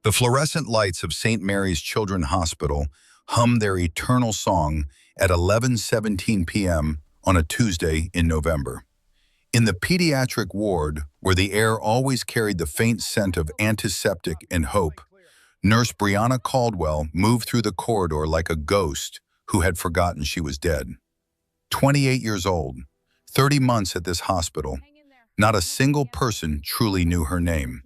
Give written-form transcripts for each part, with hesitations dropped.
The fluorescent lights of St. Mary's Children's Hospital hummed their eternal song at 11:17 p.m. on a Tuesday in November. In the pediatric ward, where the air always carried the faint scent of antiseptic and hope, Nurse Brianna Caldwell moved through the corridor like a ghost who had forgotten she was dead. 28 years old, 30 months at this hospital, not a single person truly knew her name.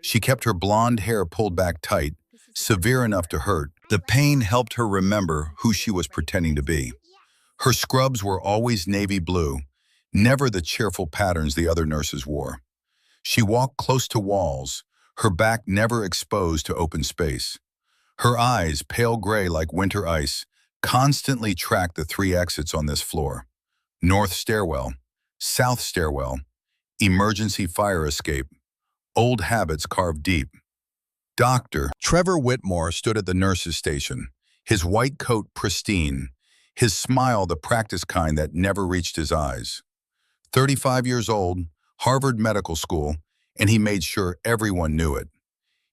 She kept her blonde hair pulled back tight, severe enough to hurt. The pain helped her remember who she was pretending to be. Her scrubs were always navy blue, never the cheerful patterns the other nurses wore. She walked close to walls, her back never exposed to open space. Her eyes, pale gray like winter ice, constantly tracked the 3 exits on this floor: north stairwell, south stairwell, emergency fire escape, old habits carved deep. Dr. Trevor Whitmore stood at the nurse's station, his white coat pristine, his smile the practice kind that never reached his eyes. 35 years old, Harvard Medical School, and he made sure everyone knew it.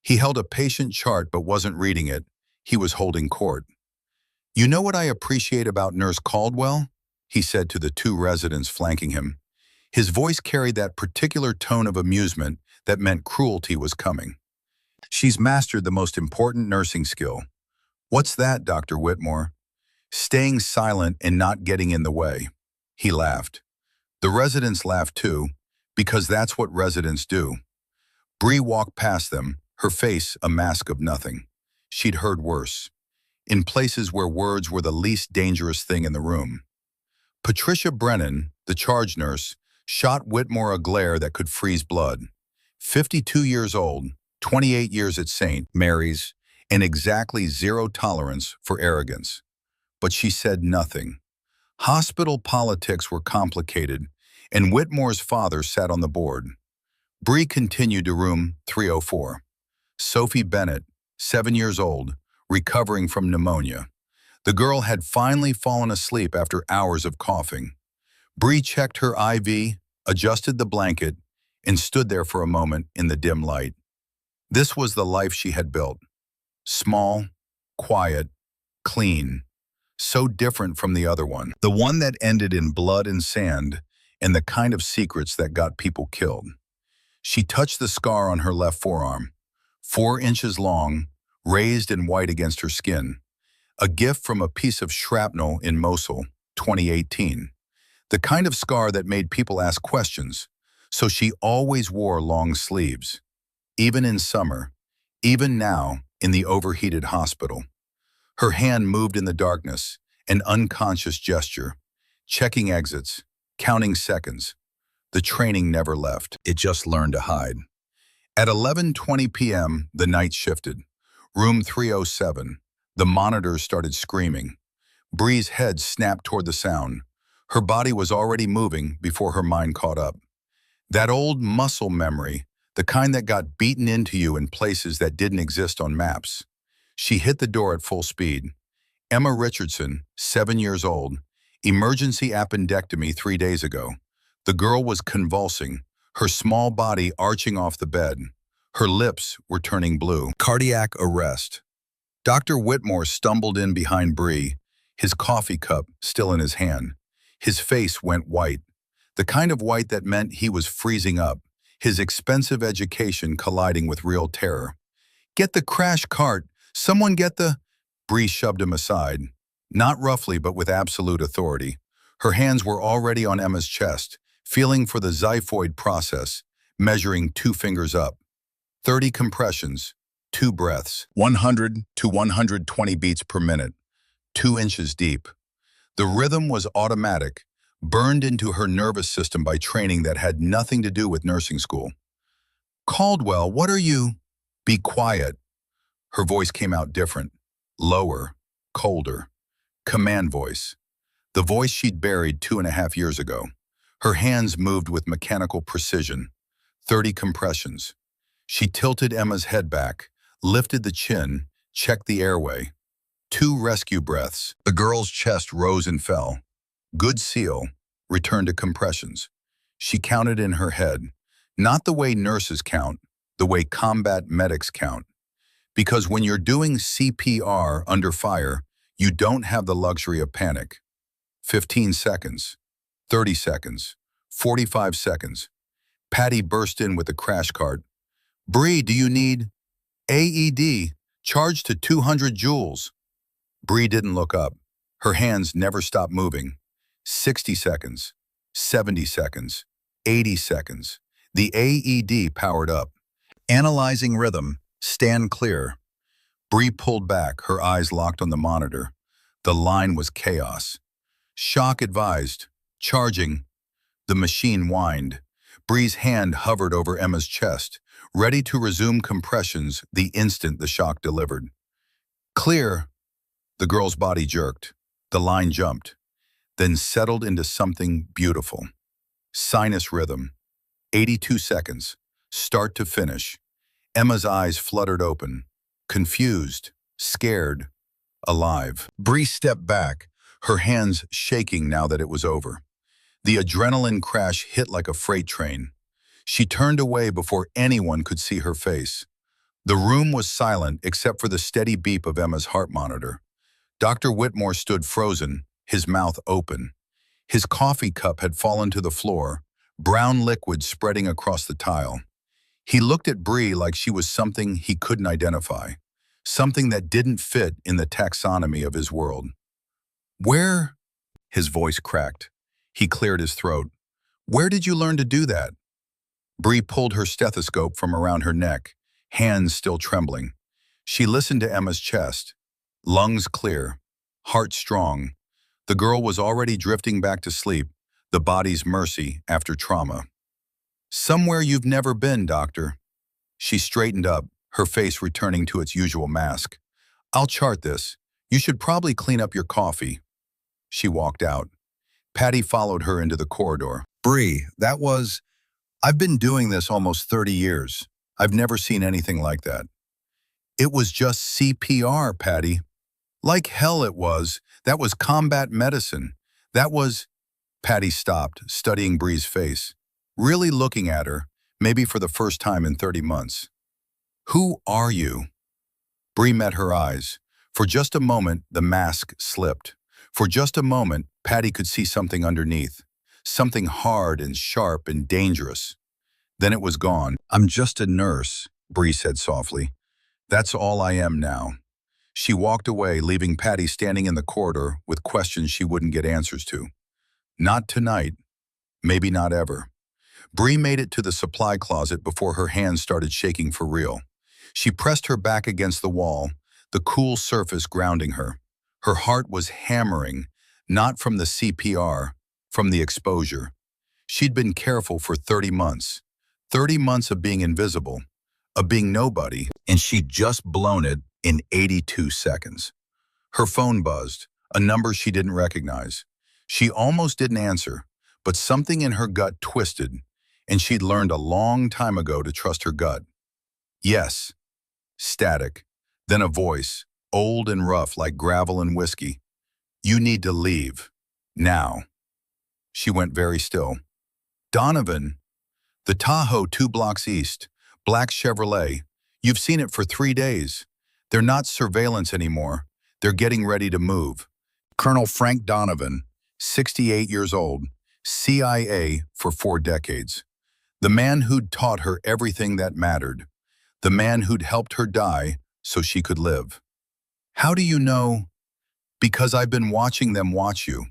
He held a patient chart but wasn't reading it. He was holding court. "You know what I appreciate about Nurse Caldwell?" he said to the 2 residents flanking him. His voice carried that particular tone of amusement that meant cruelty was coming. "She's mastered the most important nursing skill." "What's that, Dr. Whitmore?" "Staying silent and not getting in the way." He laughed. The residents laughed too, because that's what residents do. Bree walked past them, her face a mask of nothing. She'd heard worse, in places where words were the least dangerous thing in the room. Patricia Brennan, the charge nurse, shot Whitmore a glare that could freeze blood. 52 years old, 28 years at St. Mary's, and exactly 0 tolerance for arrogance. But she said nothing. Hospital politics were complicated, and Whitmore's father sat on the board. Bree continued to room 304. Sophie Bennett, 7 years old, recovering from pneumonia. The girl had finally fallen asleep after hours of coughing. Bree checked her IV, adjusted the blanket, and stood there for a moment in the dim light. This was the life she had built. Small, quiet, clean, so different from the other one. The one that ended in blood and sand, and the kind of secrets that got people killed. She touched the scar on her left forearm, 4 inches long, raised and white against her skin. A gift from a piece of shrapnel in Mosul, 2018. The kind of scar that made people ask questions, so she always wore long sleeves. Even in summer, even now in the overheated hospital. Her hand moved in the darkness, an unconscious gesture, checking exits, counting seconds. The training never left. It just learned to hide. At 11:20 p.m., the night shifted. Room 307. The monitors started screaming. Bree's head snapped toward the sound. Her body was already moving before her mind caught up. That old muscle memory, the kind that got beaten into you in places that didn't exist on maps. She hit the door at full speed. Emma Richardson, 7 years old, emergency appendectomy 3 days ago. The girl was convulsing, her small body arching off the bed. Her lips were turning blue. Cardiac arrest. Dr. Whitmore stumbled in behind Bree, his coffee cup still in his hand. His face went white, the kind of white that meant he was freezing up, his expensive education colliding with real terror. "Get the crash cart! Someone get the—" Bree shoved him aside, not roughly but with absolute authority. Her hands were already on Emma's chest, feeling for the xiphoid process, measuring 2 fingers up. 30 compressions, 2 breaths, 100 to 120 beats per minute, 2 inches deep. The rhythm was automatic, burned into her nervous system by training that had nothing to do with nursing school. "Caldwell, what are you—" "Be quiet." Her voice came out different, lower, colder. Command voice. The voice she'd buried 2.5 years ago. Her hands moved with mechanical precision. 30 compressions. She tilted Emma's head back, lifted the chin, checked the airway. 2 rescue breaths. The girl's chest rose and fell. Good seal. Return to compressions. She counted in her head, not the way nurses count, the way combat medics count. Because when you're doing CPR under fire, you don't have the luxury of panic. 15 seconds, 30 seconds, 45 seconds. Patty burst in with a crash cart. Bree, do you need AED? Charged to 200 joules. Bree didn't look up. Her hands never stopped moving. 60 seconds, 70 seconds, 80 seconds. The AED powered up. Analyzing rhythm, stand clear. Bree pulled back, her eyes locked on the monitor. The line was chaos. Shock advised. Charging. The machine whined. Bree's hand hovered over Emma's chest, ready to resume compressions the instant the shock delivered. Clear. The girl's body jerked. The line jumped, then settled into something beautiful. Sinus rhythm. 82 seconds, start to finish. Emma's eyes fluttered open, confused, scared, alive. Bree stepped back, her hands shaking now that it was over. The adrenaline crash hit like a freight train. She turned away before anyone could see her face. The room was silent except for the steady beep of Emma's heart monitor. Dr. Whitmore stood frozen, his mouth open. His coffee cup had fallen to the floor, brown liquid spreading across the tile. He looked at Bree like she was something he couldn't identify, something that didn't fit in the taxonomy of his world. Where? His voice cracked. He cleared his throat. Where did you learn to do that? Bree pulled her stethoscope from around her neck, hands still trembling. She listened to Emma's chest. Lungs clear, heart strong. The girl was already drifting back to sleep, the body's mercy after trauma. Somewhere you've never been, doctor. She straightened up, her face returning to its usual mask. I'll chart this. You should probably clean up your coffee. She walked out. Patty followed her into the corridor. Bree, I've been doing this almost 30 years. I've never seen anything like that. It was just CPR, Patty. Like hell it was. That was combat medicine. That was... Patty stopped, studying Bree's face, really looking at her, maybe for the first time in 30 months. Who are you? Bree met her eyes. For just a moment, the mask slipped. For just a moment, Patty could see something underneath, something hard and sharp and dangerous. Then it was gone. I'm just a nurse, Bree said softly. That's all I am now. She walked away, leaving Patty standing in the corridor with questions she wouldn't get answers to. Not tonight. Maybe not ever. Bree made it to the supply closet before her hands started shaking for real. She pressed her back against the wall, the cool surface grounding her. Her heart was hammering, not from the CPR, from the exposure. She'd been careful for 30 months. 30 months of being invisible, of being nobody, and she'd just blown it in 82 seconds. Her phone buzzed, a number she didn't recognize. She almost didn't answer, but something in her gut twisted, and she'd learned a long time ago to trust her gut. Yes. Static. Then a voice, old and rough like gravel and whiskey. You need to leave. Now. She went very still. Donovan. The Tahoe 2 blocks east. Black Chevrolet. You've seen it for 3 days. They're not surveillance anymore. They're getting ready to move. Colonel Frank Donovan, 68 years old, CIA for 4 decades. The man who'd taught her everything that mattered. The man who'd helped her die so she could live. How do you know? Because I've been watching them watch you.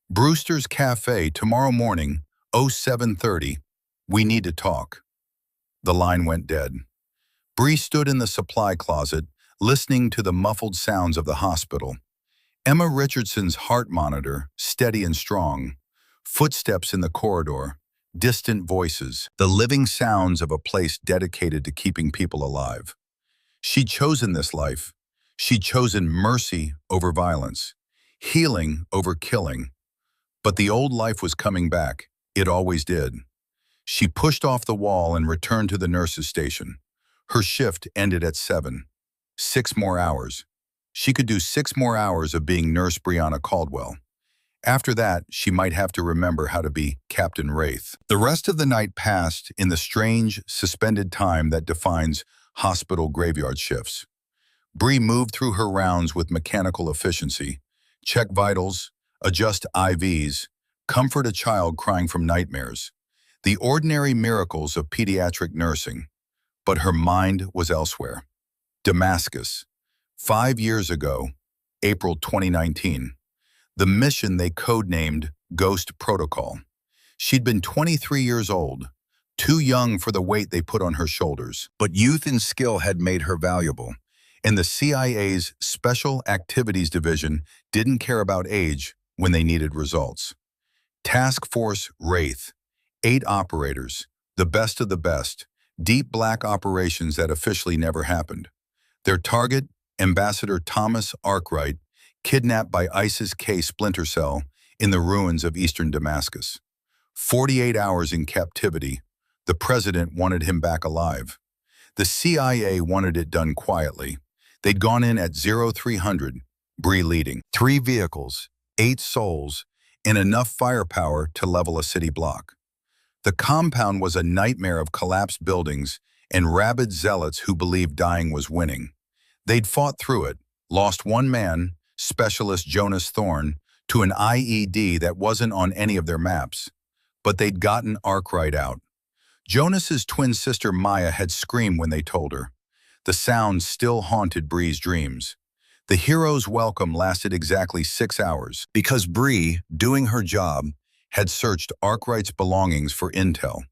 Brewster's Cafe tomorrow morning, 07:30. We need to talk. The line went dead. Bree stood in the supply closet, listening to the muffled sounds of the hospital. Emma Richardson's heart monitor, steady and strong. Footsteps in the corridor, distant voices, the living sounds of a place dedicated to keeping people alive. She'd chosen this life. She'd chosen mercy over violence, healing over killing. But the old life was coming back. It always did. She pushed off the wall and returned to the nurse's station. Her shift ended at 7. 6 more hours. She could do 6 more hours of being Nurse Brianna Caldwell. After that, she might have to remember how to be Captain Wraith. The rest of the night passed in the strange, suspended time that defines hospital graveyard shifts. Bree moved through her rounds with mechanical efficiency. Check vitals, adjust IVs, comfort a child crying from nightmares. The ordinary miracles of pediatric nursing. But her mind was elsewhere. Damascus. 5 years ago, April 2019. The mission they codenamed Ghost Protocol. She'd been 23 years old, too young for the weight they put on her shoulders. But youth and skill had made her valuable. And the CIA's Special Activities Division didn't care about age when they needed results. Task Force Wraith, 8 operators, the best of the best, deep black operations that officially never happened. Their target, Ambassador Thomas Arkwright, kidnapped by ISIS-K splinter cell in the ruins of eastern Damascus. 48 hours in captivity, the president wanted him back alive. The CIA wanted it done quietly. They'd gone in at 0300, Bree leading. 3 vehicles, 8 souls, and enough firepower to level a city block. The compound was a nightmare of collapsed buildings and rabid zealots who believed dying was winning. They'd fought through it, lost one man, Specialist Jonas Thorne, to an IED that wasn't on any of their maps. But they'd gotten Arkwright out. Jonas's twin sister Maya had screamed when they told her. The sound still haunted Bree's dreams. The hero's welcome lasted exactly 6 hours because Bree, doing her job, had searched Arkwright's belongings for intel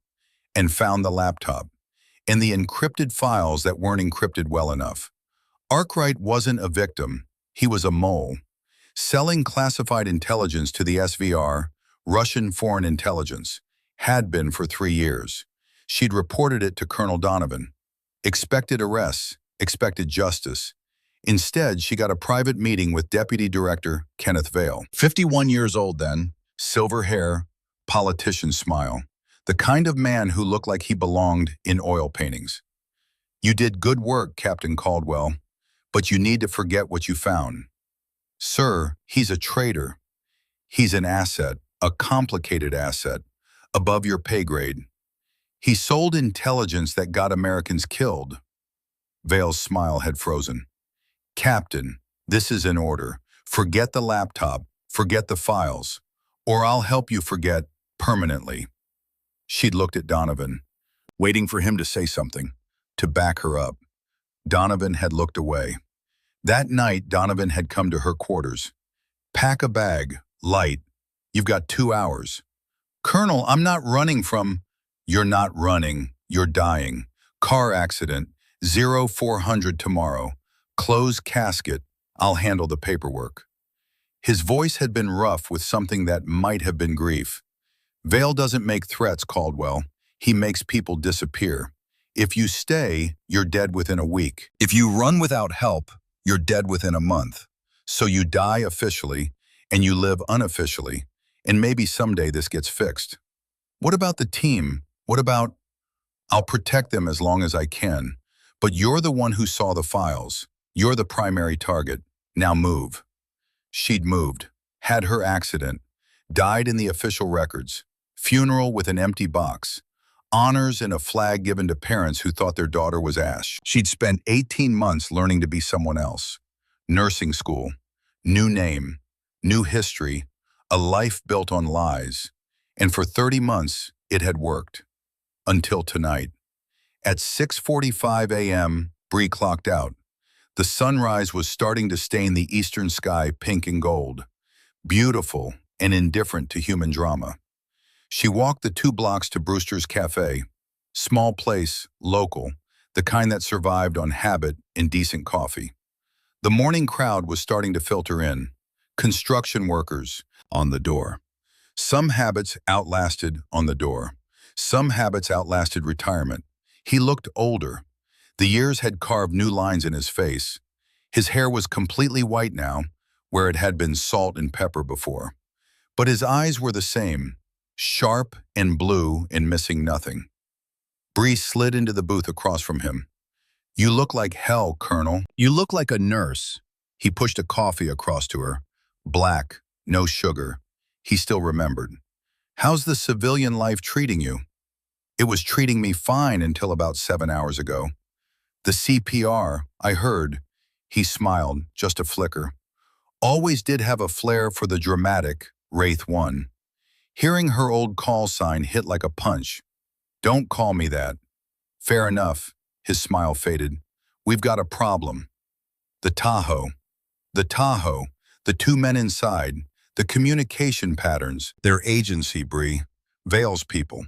and found the laptop and the encrypted files that weren't encrypted well enough. Arkwright wasn't a victim, he was a mole, selling classified intelligence to the SVR, Russian Foreign Intelligence, had been for 3 years. She'd reported it to Colonel Donovan. Expected arrests, expected justice. Instead, she got a private meeting with Deputy Director Kenneth Vale. 51 years old then, silver hair, politician smile. The kind of man who looked like he belonged in oil paintings. You did good work, Captain Caldwell, but you need to forget what you found. Sir, he's a traitor. He's an asset, a complicated asset, above your pay grade. He sold intelligence that got Americans killed. Vale's smile had frozen. Captain, this is an order. Forget the laptop, forget the files, or I'll help you forget permanently. She'd looked at Donovan, waiting for him to say something, to back her up. Donovan had looked away. That night, Donovan had come to her quarters. Pack a bag, light. You've got 2 hours. Colonel, I'm not running from... You're not running, you're dying. Car accident, 0400 tomorrow. Closed casket, I'll handle the paperwork. His voice had been rough with something that might have been grief. Vale doesn't make threats, Caldwell. He makes people disappear. If you stay, you're dead within a week. If you run without help, you're dead within a month. So you die officially, and you live unofficially, and maybe someday this gets fixed. What about the team? What about... I'll protect them as long as I can, but you're the one who saw the files. You're the primary target. Now move. She'd moved, had her accident, died in the official records, funeral with an empty box, honors and a flag given to parents who thought their daughter was ash. She'd spent 18 months learning to be someone else. Nursing school, new name, new history, a life built on lies. And for 30 months, it had worked. Until tonight. At 6:45 a.m., Bree clocked out. The sunrise was starting to stain the eastern sky pink and gold, beautiful and indifferent to human drama. She walked the 2 blocks to Brewster's Cafe, small place, local, the kind that survived on habit and decent coffee. The morning crowd was starting to filter in, construction workers on the door. Some habits outlasted on the door. Some habits outlasted retirement. He looked older. The years had carved new lines in his face. His hair was completely white now, where it had been salt and pepper before. But his eyes were the same, sharp and blue and missing nothing. Bree slid into the booth across from him. You look like hell, Colonel. You look like a nurse. He pushed a coffee across to her. Black, no sugar. He still remembered. How's the civilian life treating you? It was treating me fine until about 7 hours ago. The CPR, I heard. He smiled, just a flicker. Always did have a flair for the dramatic, Wraith 1. Hearing her old call sign hit like a punch. Don't call me that. Fair enough. His smile faded. We've got a problem. The Tahoe. The Tahoe. The two men inside. The communication patterns. Their agency, Bree. Vale's people.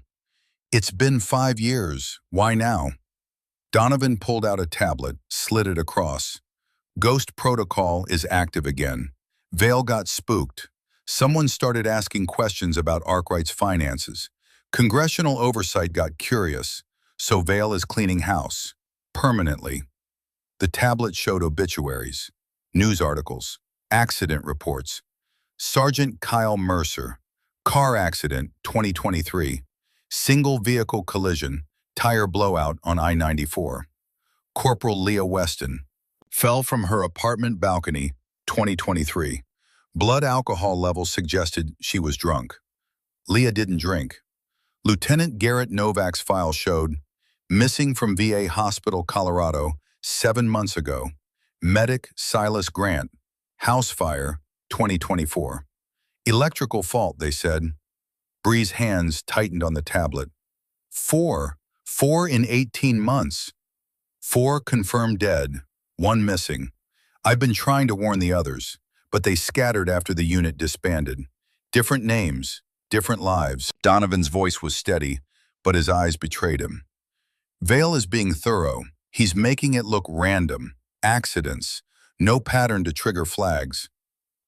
It's been 5 years. Why now? Donovan pulled out a tablet, slid it across. Ghost protocol is active again. Vale got spooked. Someone started asking questions about Arkwright's finances. Congressional oversight got curious, so Vale is cleaning house. Permanently. The tablet showed obituaries, news articles, accident reports. Sergeant Kyle Mercer, car accident 2023, single vehicle collision, tire blowout on I-94. Corporal Leah Weston, fell from her apartment balcony 2023. Blood alcohol levels suggested she was drunk. Leah didn't drink. Lieutenant Garrett Novak's file showed missing from VA Hospital, Colorado, 7 months ago. Medic Silas Grant, house fire 2024. Electrical fault, they said. Bree's hands tightened on the tablet. 4 in 18 months. 4 confirmed dead, 1 missing. I've been trying to warn the others, but they scattered after the unit disbanded. Different names, different lives. Donovan's voice was steady, but his eyes betrayed him. Vale is being thorough. He's making it look random. Accidents. No pattern to trigger flags.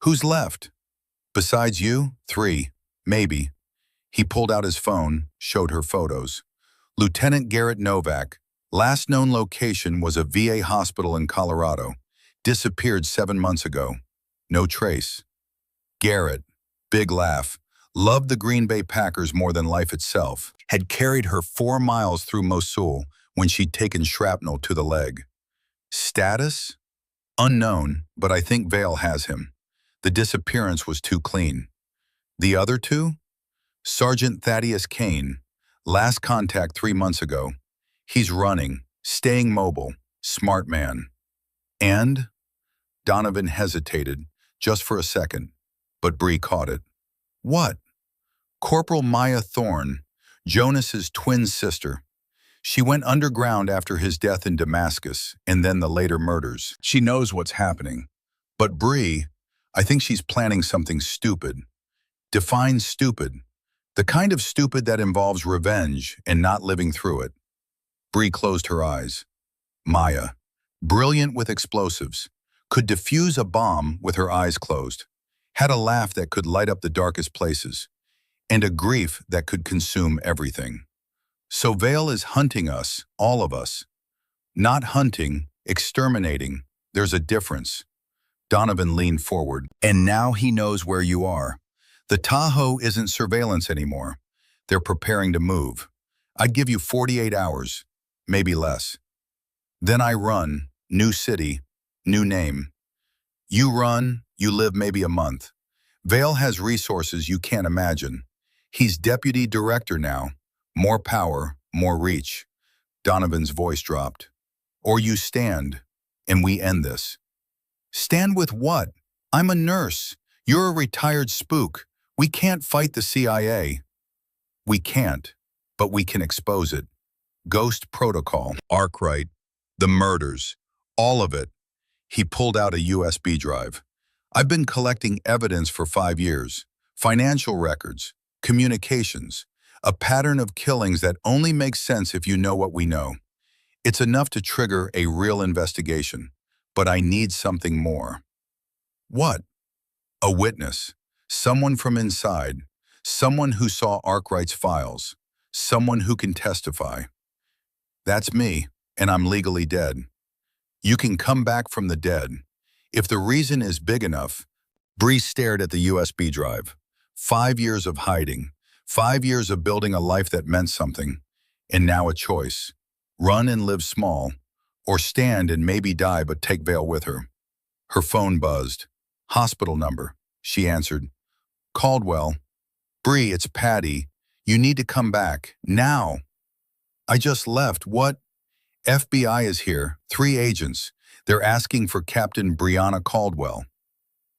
Who's left? Besides you? 3. Maybe. He pulled out his phone, showed her photos. Lieutenant Garrett Novak. Last known location was a VA hospital in Colorado. Disappeared 7 months ago. No trace. Garrett, big laugh, loved the Green Bay Packers more than life itself, had carried her 4 miles through Mosul when she'd taken shrapnel to the leg. Status? Unknown, but I think Vale has him. The disappearance was too clean. The other 2? Sergeant Thaddeus Kane, last contact 3 months ago. He's running, staying mobile, smart man. And? Donovan hesitated, just for a second, but Bree caught it. What? Corporal Maya Thorne, Jonas's twin sister. She went underground after his death in Damascus and then the later murders. She knows what's happening. But Bree, I think she's planning something stupid. Define stupid. The kind of stupid that involves revenge and not living through it. Bree closed her eyes. Maya, brilliant with explosives, could defuse a bomb with her eyes closed, had a laugh that could light up the darkest places, and a grief that could consume everything. So Vale is hunting us, all of us. Not hunting, exterminating. There's a difference. Donovan leaned forward. And now he knows where you are. The Tahoe isn't surveillance anymore. They're preparing to move. I'd give you 48 hours, maybe less. Then I run, new city, new name. You run, you live maybe a month. Vale has resources you can't imagine. He's deputy director now. More power, more reach. Donovan's voice dropped. Or you stand, and we end this. Stand with what? I'm a nurse. You're a retired spook. We can't fight the CIA. We can't, but we can expose it. Ghost protocol, Arkwright, the murders, all of it. He pulled out a USB drive. I've been collecting evidence for 5 years. Financial records, communications, a pattern of killings that only makes sense if you know what we know. It's enough to trigger a real investigation, but I need something more. What? A witness, someone from inside, someone who saw Arkwright's files, someone who can testify. That's me, and I'm legally dead. You can come back from the dead. If the reason is big enough. Bree stared at the USB drive. 5 years of hiding, 5 years of building a life that meant something, and now a choice. Run and live small, or stand and maybe die but take Vale with her. Her phone buzzed. Hospital number, she answered. Caldwell. Bree, it's Patty. You need to come back, now. I just left, what? FBI is here, 3 agents. They're asking for Captain Brianna Caldwell.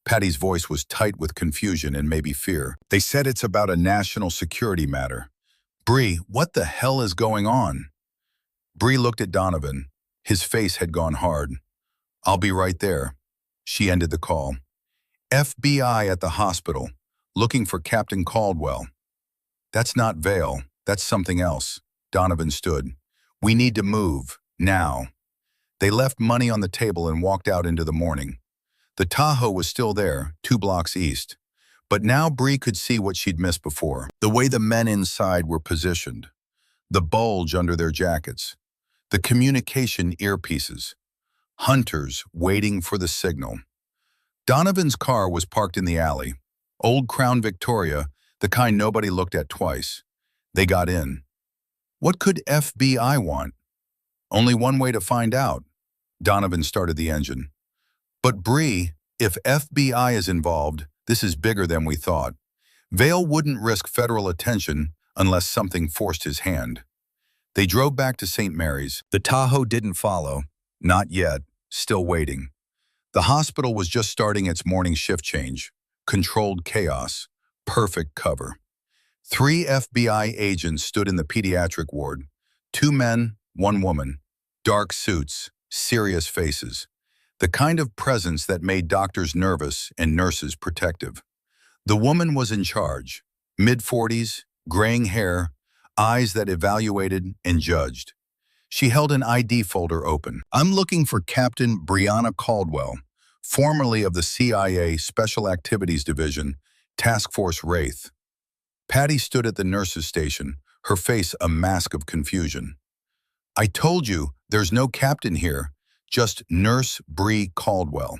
Patty's voice was tight with confusion and maybe fear. They said it's about a national security matter. Bree, what the hell is going on? Bree looked at Donovan. His face had gone hard. I'll be right there. She ended the call. FBI at the hospital, looking for Captain Caldwell. That's not Vale, that's something else. Donovan stood. We need to move, now. They left money on the table and walked out into the morning. The Tahoe was still there, 2 blocks east. But now Bree could see what she'd missed before. The way the men inside were positioned. The bulge under their jackets. The communication earpieces. Hunters waiting for the signal. Donovan's car was parked in the alley. Old Crown Victoria, the kind nobody looked at twice. They got in. What could FBI want? Only one way to find out. Donovan started the engine. But Bree, if FBI is involved, this is bigger than we thought. Vale wouldn't risk federal attention unless something forced his hand. They drove back to St. Mary's. The Tahoe didn't follow. Not yet. Still waiting. The hospital was just starting its morning shift change. Controlled chaos. Perfect cover. 3 FBI agents stood in the pediatric ward. 2 men, 1 woman. Dark suits, serious faces. The kind of presence that made doctors nervous and nurses protective. The woman was in charge. Mid-40s, graying hair, eyes that evaluated and judged. She held an ID folder open. I'm looking for Captain Brianna Caldwell, formerly of the CIA Special Activities Division, Task Force Wraith. Patty stood at the nurse's station, her face a mask of confusion. I told you, there's no captain here, just Nurse Bree Caldwell.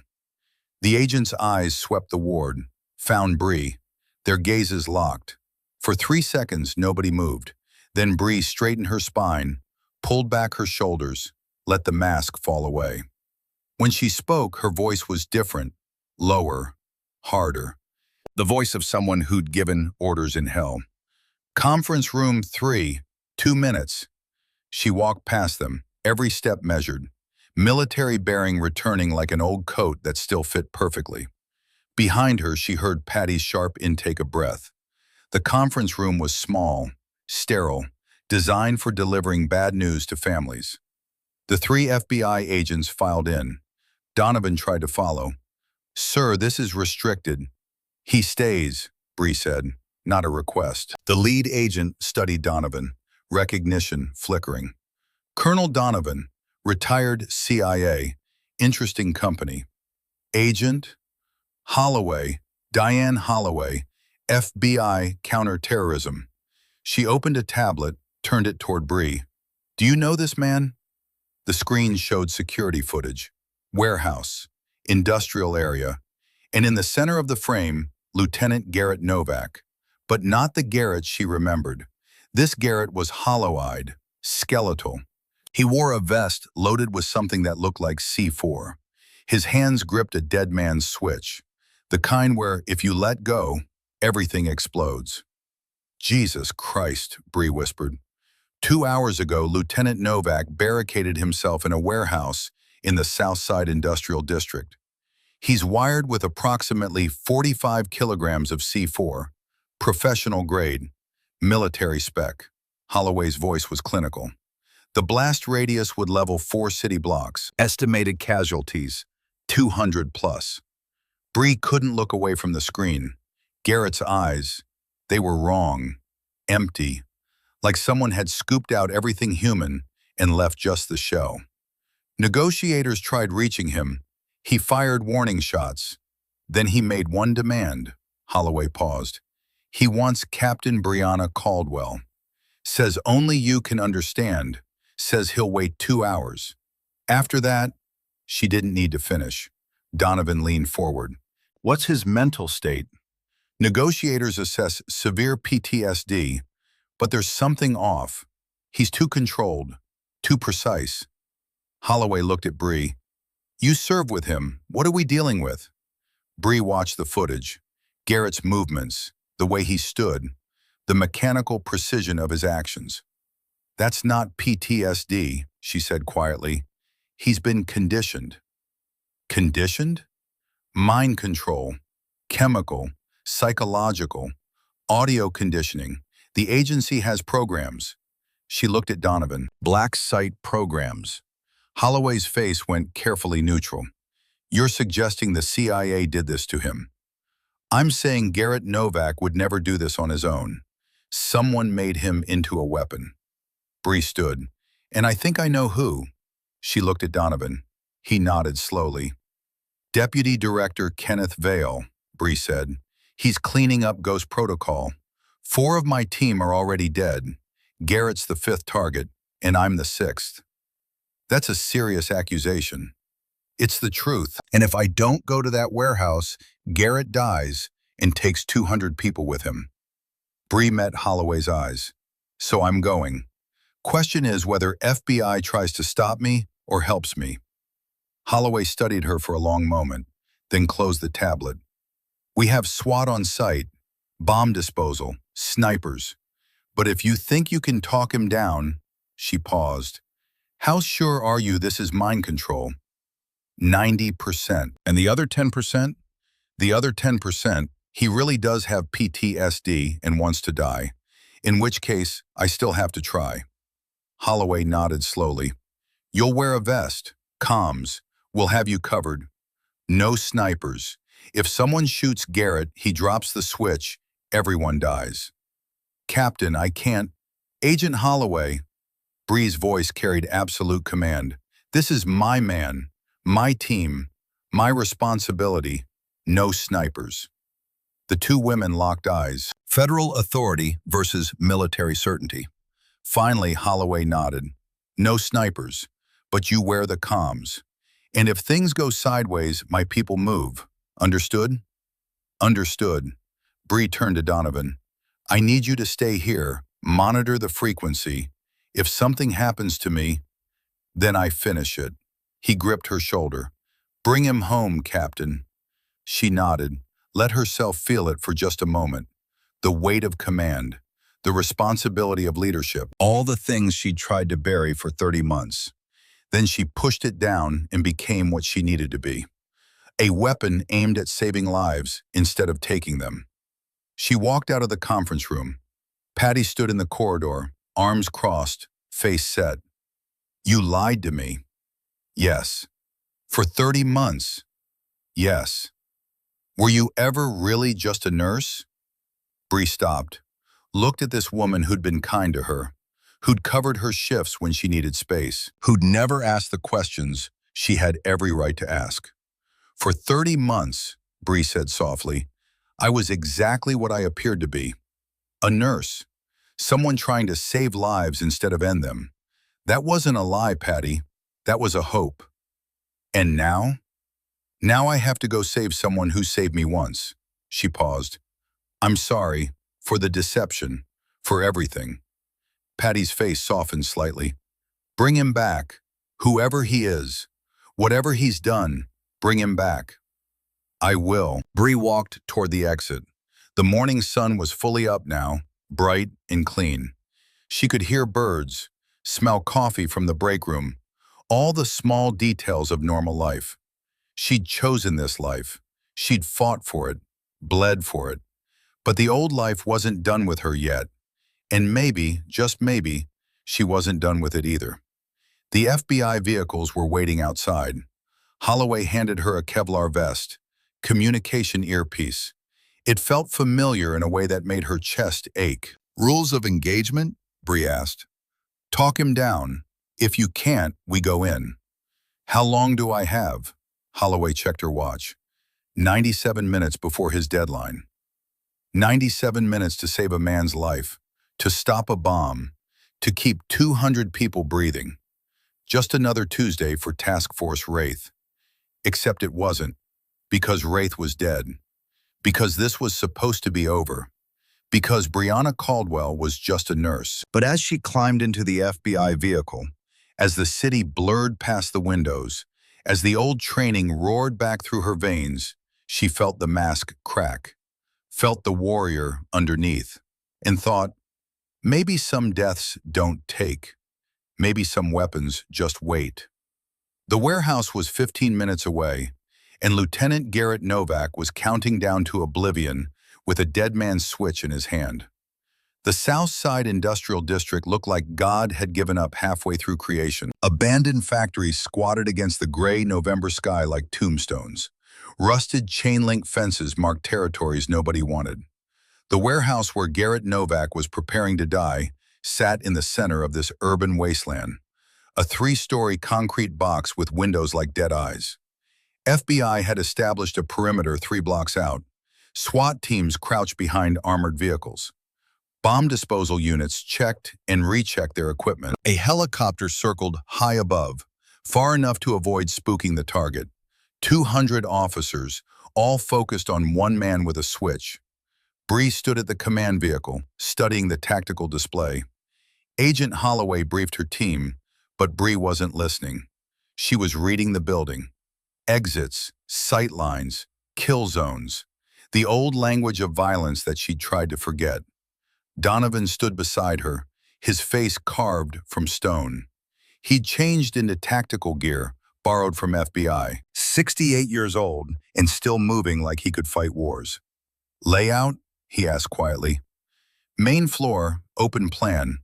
The agent's eyes swept the ward, found Bree, their gazes locked. For 3 seconds, nobody moved. Then Bree straightened her spine, pulled back her shoulders, let the mask fall away. When she spoke, her voice was different, lower, harder. The voice of someone who'd given orders in hell. Conference room 3, 2 minutes. She walked past them, every step measured. Military bearing returning like an old coat that still fit perfectly. Behind her, she heard Patty's sharp intake of breath. The conference room was small, sterile, designed for delivering bad news to families. The 3 FBI agents filed in. Donovan tried to follow. Sir, this is restricted. He stays, Bree said, not a request. The lead agent studied Donovan, recognition flickering. Colonel Donovan, retired CIA, interesting company. Agent Holloway, Diane Holloway, FBI counterterrorism. She opened a tablet, turned it toward Bree. Do you know this man? The screen showed security footage. Warehouse, industrial area, and in the center of the frame, Lieutenant Garrett Novak. But not the Garrett she remembered. This Garrett was hollow-eyed, skeletal. He wore a vest loaded with something that looked like C4. His hands gripped a dead man's switch, the kind where, if you let go, everything explodes. Jesus Christ, Bree whispered. 2 hours ago, Lieutenant Novak barricaded himself in a warehouse in the Southside Industrial District. He's wired with approximately 45 kilograms of C4, professional grade, military spec. Holloway's voice was clinical. The blast radius would level 4 city blocks. Estimated casualties, 200 plus. Bree couldn't look away from the screen. Garrett's eyes, they were wrong, empty, like someone had scooped out everything human and left just the shell. Negotiators tried reaching him. He fired warning shots. Then he made one demand. Holloway paused. He wants Captain Brianna Caldwell. Says only you can understand. Says he'll wait 2 hours. After that, she didn't need to finish. Donovan leaned forward. What's his mental state? Negotiators assess severe PTSD, but there's something off. He's too controlled, too precise. Holloway looked at Bree. You serve with him. What are we dealing with? Bree watched the footage. Garrett's movements, the way he stood, the mechanical precision of his actions. That's not PTSD, she said quietly. He's been conditioned. Conditioned? Mind control, chemical, psychological, audio conditioning. The agency has programs. She looked at Donovan. Black site programs. Holloway's face went carefully neutral. You're suggesting the CIA did this to him. I'm saying Garrett Novak would never do this on his own. Someone made him into a weapon. Bree stood. And I think I know who. She looked at Donovan. He nodded slowly. Deputy Director Kenneth Vale, Bree said. He's cleaning up Ghost Protocol. 4 of my team are already dead. Garrett's the 5th target, and I'm the 6th. That's a serious accusation. It's the truth. And if I don't go to that warehouse, Garrett dies and takes 200 people with him. Bree met Holloway's eyes. So I'm going. Question is whether FBI tries to stop me or helps me. Holloway studied her for a long moment, then closed the tablet. We have SWAT on site, bomb disposal, snipers. But if you think you can talk him down, she paused. How sure are you this is mind control? 90%. And the other 10%? The other 10%, he really does have PTSD and wants to die, in which case I still have to try. Holloway nodded slowly. You'll wear a vest, comms, we'll have you covered. No snipers. If someone shoots Garrett, he drops the switch, everyone dies. Captain, I can't. Agent Holloway. Bree's voice carried absolute command. This is my man, my team, my responsibility. No snipers. The 2 women locked eyes. Federal authority versus military certainty. Finally, Holloway nodded. No snipers, but you wear the comms. And if things go sideways, my people move. Understood? Understood. Bree turned to Donovan. I need you to stay here, monitor the frequency. If something happens to me, then I finish it. He gripped her shoulder. Bring him home, Captain. She nodded, let herself feel it for just a moment. The weight of command, the responsibility of leadership, all the things she'd tried to bury for 30 months. Then she pushed it down and became what she needed to be. A weapon aimed at saving lives instead of taking them. She walked out of the conference room. Patty stood in the corridor, arms crossed, face set. You lied to me. Yes. For 30 months. Yes. Were you ever really just a nurse? Bree stopped, looked at this woman who'd been kind to her, who'd covered her shifts when she needed space, who'd never asked the questions she had every right to ask. For 30 months, Bree said softly, I was exactly what I appeared to be. A nurse. Someone trying to save lives instead of end them. That wasn't a lie, Patty. That was a hope. And now? Now I have to go save someone who saved me once. She paused. I'm sorry for the deception, for everything. Patty's face softened slightly. Bring him back, whoever he is. Whatever he's done, bring him back. I will. Bree walked toward the exit. The morning sun was fully up now, bright and clean. She could hear birds, smell coffee from the break room, all the small details of normal life. She'd chosen this life. She'd fought for it, bled for it. But the old life wasn't done with her yet. And maybe, just maybe, she wasn't done with it either. The FBI vehicles were waiting outside. Holloway handed her a Kevlar vest, communication earpiece. It felt familiar in a way that made her chest ache. Rules of engagement? Bree asked. Talk him down. If you can't, we go in. How long do I have? Holloway checked her watch. 97 minutes before his deadline. 97 minutes to save a man's life, to stop a bomb, to keep 200 people breathing. Just another Tuesday for Task Force Wraith. Except it wasn't, because Wraith was dead. Because this was supposed to be over. Because Brianna Caldwell was just a nurse. But as she climbed into the FBI vehicle, as the city blurred past the windows, as the old training roared back through her veins, she felt the mask crack, felt the warrior underneath, and thought, Maybe some deaths don't take. Maybe some weapons just wait. The warehouse was 15 minutes away, and Lieutenant Garrett Novak was counting down to oblivion with a dead man's switch in his hand. The South Side Industrial District looked like God had given up halfway through creation. Abandoned factories squatted against the gray November sky like tombstones. Rusted chain-link fences marked territories nobody wanted. The warehouse where Garrett Novak was preparing to die sat in the center of this urban wasteland, a three-story concrete box with windows like dead eyes. FBI had established a perimeter 3 blocks out. SWAT teams crouched behind armored vehicles. Bomb disposal units checked and rechecked their equipment. A helicopter circled high above, far enough to avoid spooking the target. 200 officers, all focused on one man with a switch. Bree stood at the command vehicle, studying the tactical display. Agent Holloway briefed her team, but Bree wasn't listening. She was reading the building. Exits, sight lines, kill zones. The old language of violence that she'd tried to forget. Donovan stood beside her, his face carved from stone. He'd changed into tactical gear, borrowed from FBI. 68 years old, and still moving like he could fight wars. Layout? He asked quietly. Main floor, open plan.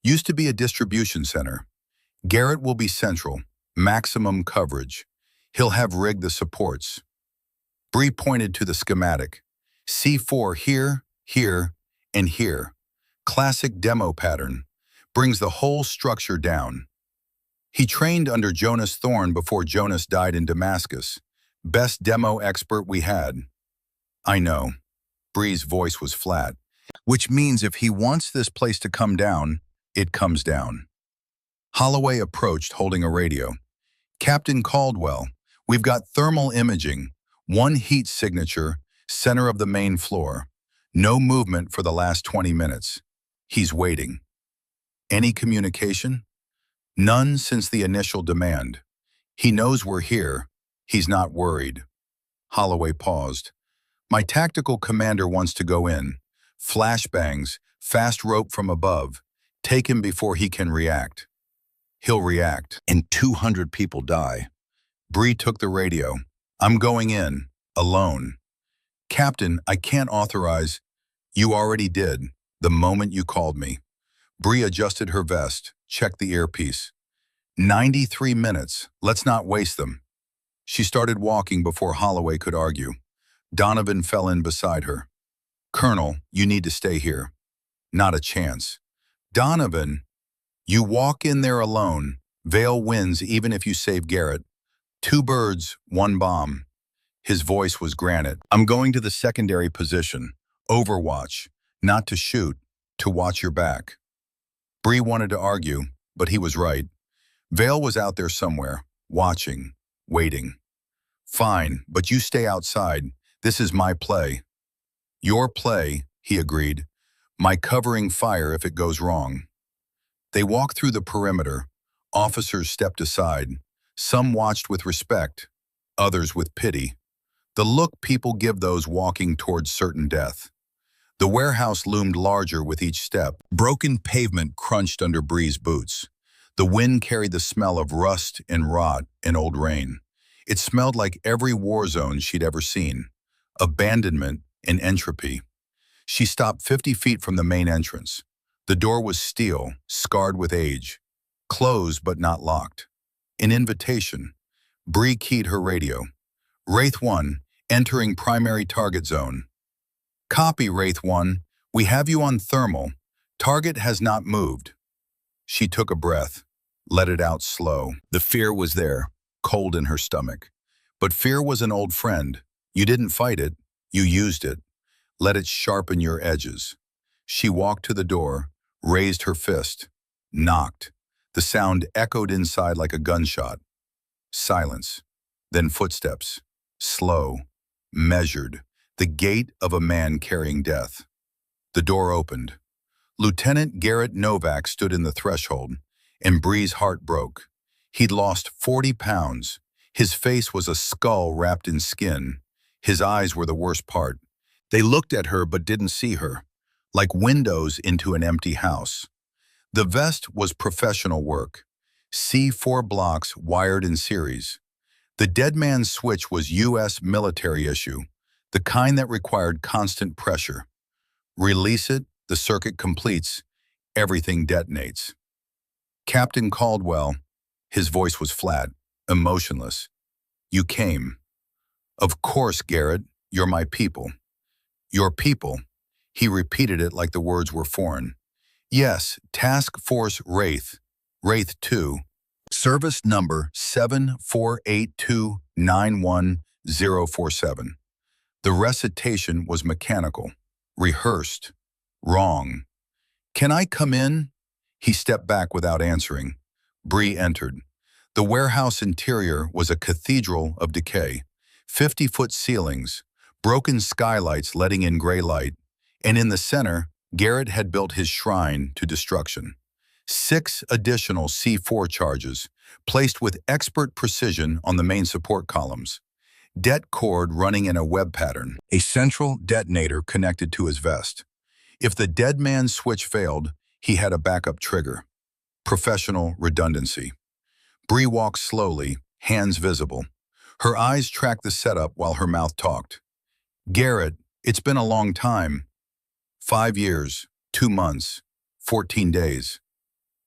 Used to be a distribution center. Garrett will be central, maximum coverage. He'll have rigged the supports. Bree pointed to the schematic. C4 here, here, and here. Classic demo pattern. Brings the whole structure down. He trained under Jonas Thorne before Jonas died in Damascus. Best demo expert we had. I know. Bree's voice was flat. Which means if he wants this place to come down, it comes down. Holloway approached holding a radio. Captain Caldwell, we've got thermal imaging. One heat signature, center of the main floor. No movement for the last 20 minutes. He's waiting. Any communication? None since the initial demand. He knows we're here. He's not worried. Holloway paused. My tactical commander wants to go in. Flashbangs, fast rope from above. Take him before he can react. He'll react, and 200 people die. Bree took the radio. I'm going in, alone. Captain, I can't authorize. You already did, the moment you called me. Bree adjusted her vest, checked the earpiece. 93 minutes, let's not waste them. She started walking before Holloway could argue. Donovan fell in beside her. Colonel, you need to stay here. Not a chance. Donovan, you walk in there alone. Vale wins even if you save Garrett. 2 birds, 1 bomb. His voice was granite. I'm going to the secondary position. Overwatch. Not to shoot, to watch your back. Bree wanted to argue, but he was right. Vale was out there somewhere, watching, waiting. Fine, but you stay outside. This is my play. Your play, he agreed. My covering fire if it goes wrong. They walked through the perimeter. Officers stepped aside. Some watched with respect, others with pity. The look people give those walking towards certain death. The warehouse loomed larger with each step. Broken pavement crunched under Bree's boots. The wind carried the smell of rust and rot and old rain. It smelled like every war zone she'd ever seen. Abandonment and entropy. She stopped 50 feet from the main entrance. The door was steel, scarred with age. Closed but not locked. An invitation. Bree keyed her radio. Wraith 1, entering primary target zone. Copy, Wraith 1. We have you on thermal. Target has not moved. She took a breath, let it out slow. The fear was there, cold in her stomach. But fear was an old friend. You didn't fight it, you used it. Let it sharpen your edges. She walked to the door, raised her fist, knocked. The sound echoed inside like a gunshot. Silence. Then footsteps. Slow. Measured. The gait of a man carrying death. The door opened. Lieutenant Garrett Novak stood in the threshold, and Bree's heart broke. He'd lost 40 pounds. His face was a skull wrapped in skin. His eyes were the worst part. They looked at her but didn't see her. like windows into an empty house. The vest was professional work. C4 blocks wired in series. The dead man's switch was U.S. military issue, the kind that required constant pressure. Release it, the circuit completes, everything detonates. Captain Caldwell, his voice was flat, emotionless. You came. Of course, Garrett, you're my people. Your people. He repeated it like the words were foreign. Yes, Task Force Wraith, Wraith 2, service number 748291047. The recitation was mechanical, rehearsed, wrong. Can I come in? He stepped back without answering. Bree entered. The warehouse interior was a cathedral of decay. 50-foot ceilings, broken skylights letting in gray light, and in the center, Garrett had built his shrine to destruction. 6 additional C4 charges, placed with expert precision on the main support columns. Det cord running in a web pattern, a central detonator connected to his vest. If the dead man's switch failed, he had a backup trigger. Professional redundancy. Bree walked slowly, hands visible. Her eyes tracked the setup while her mouth talked. Garrett, it's been a long time. 5 years, 2 months, 14 days.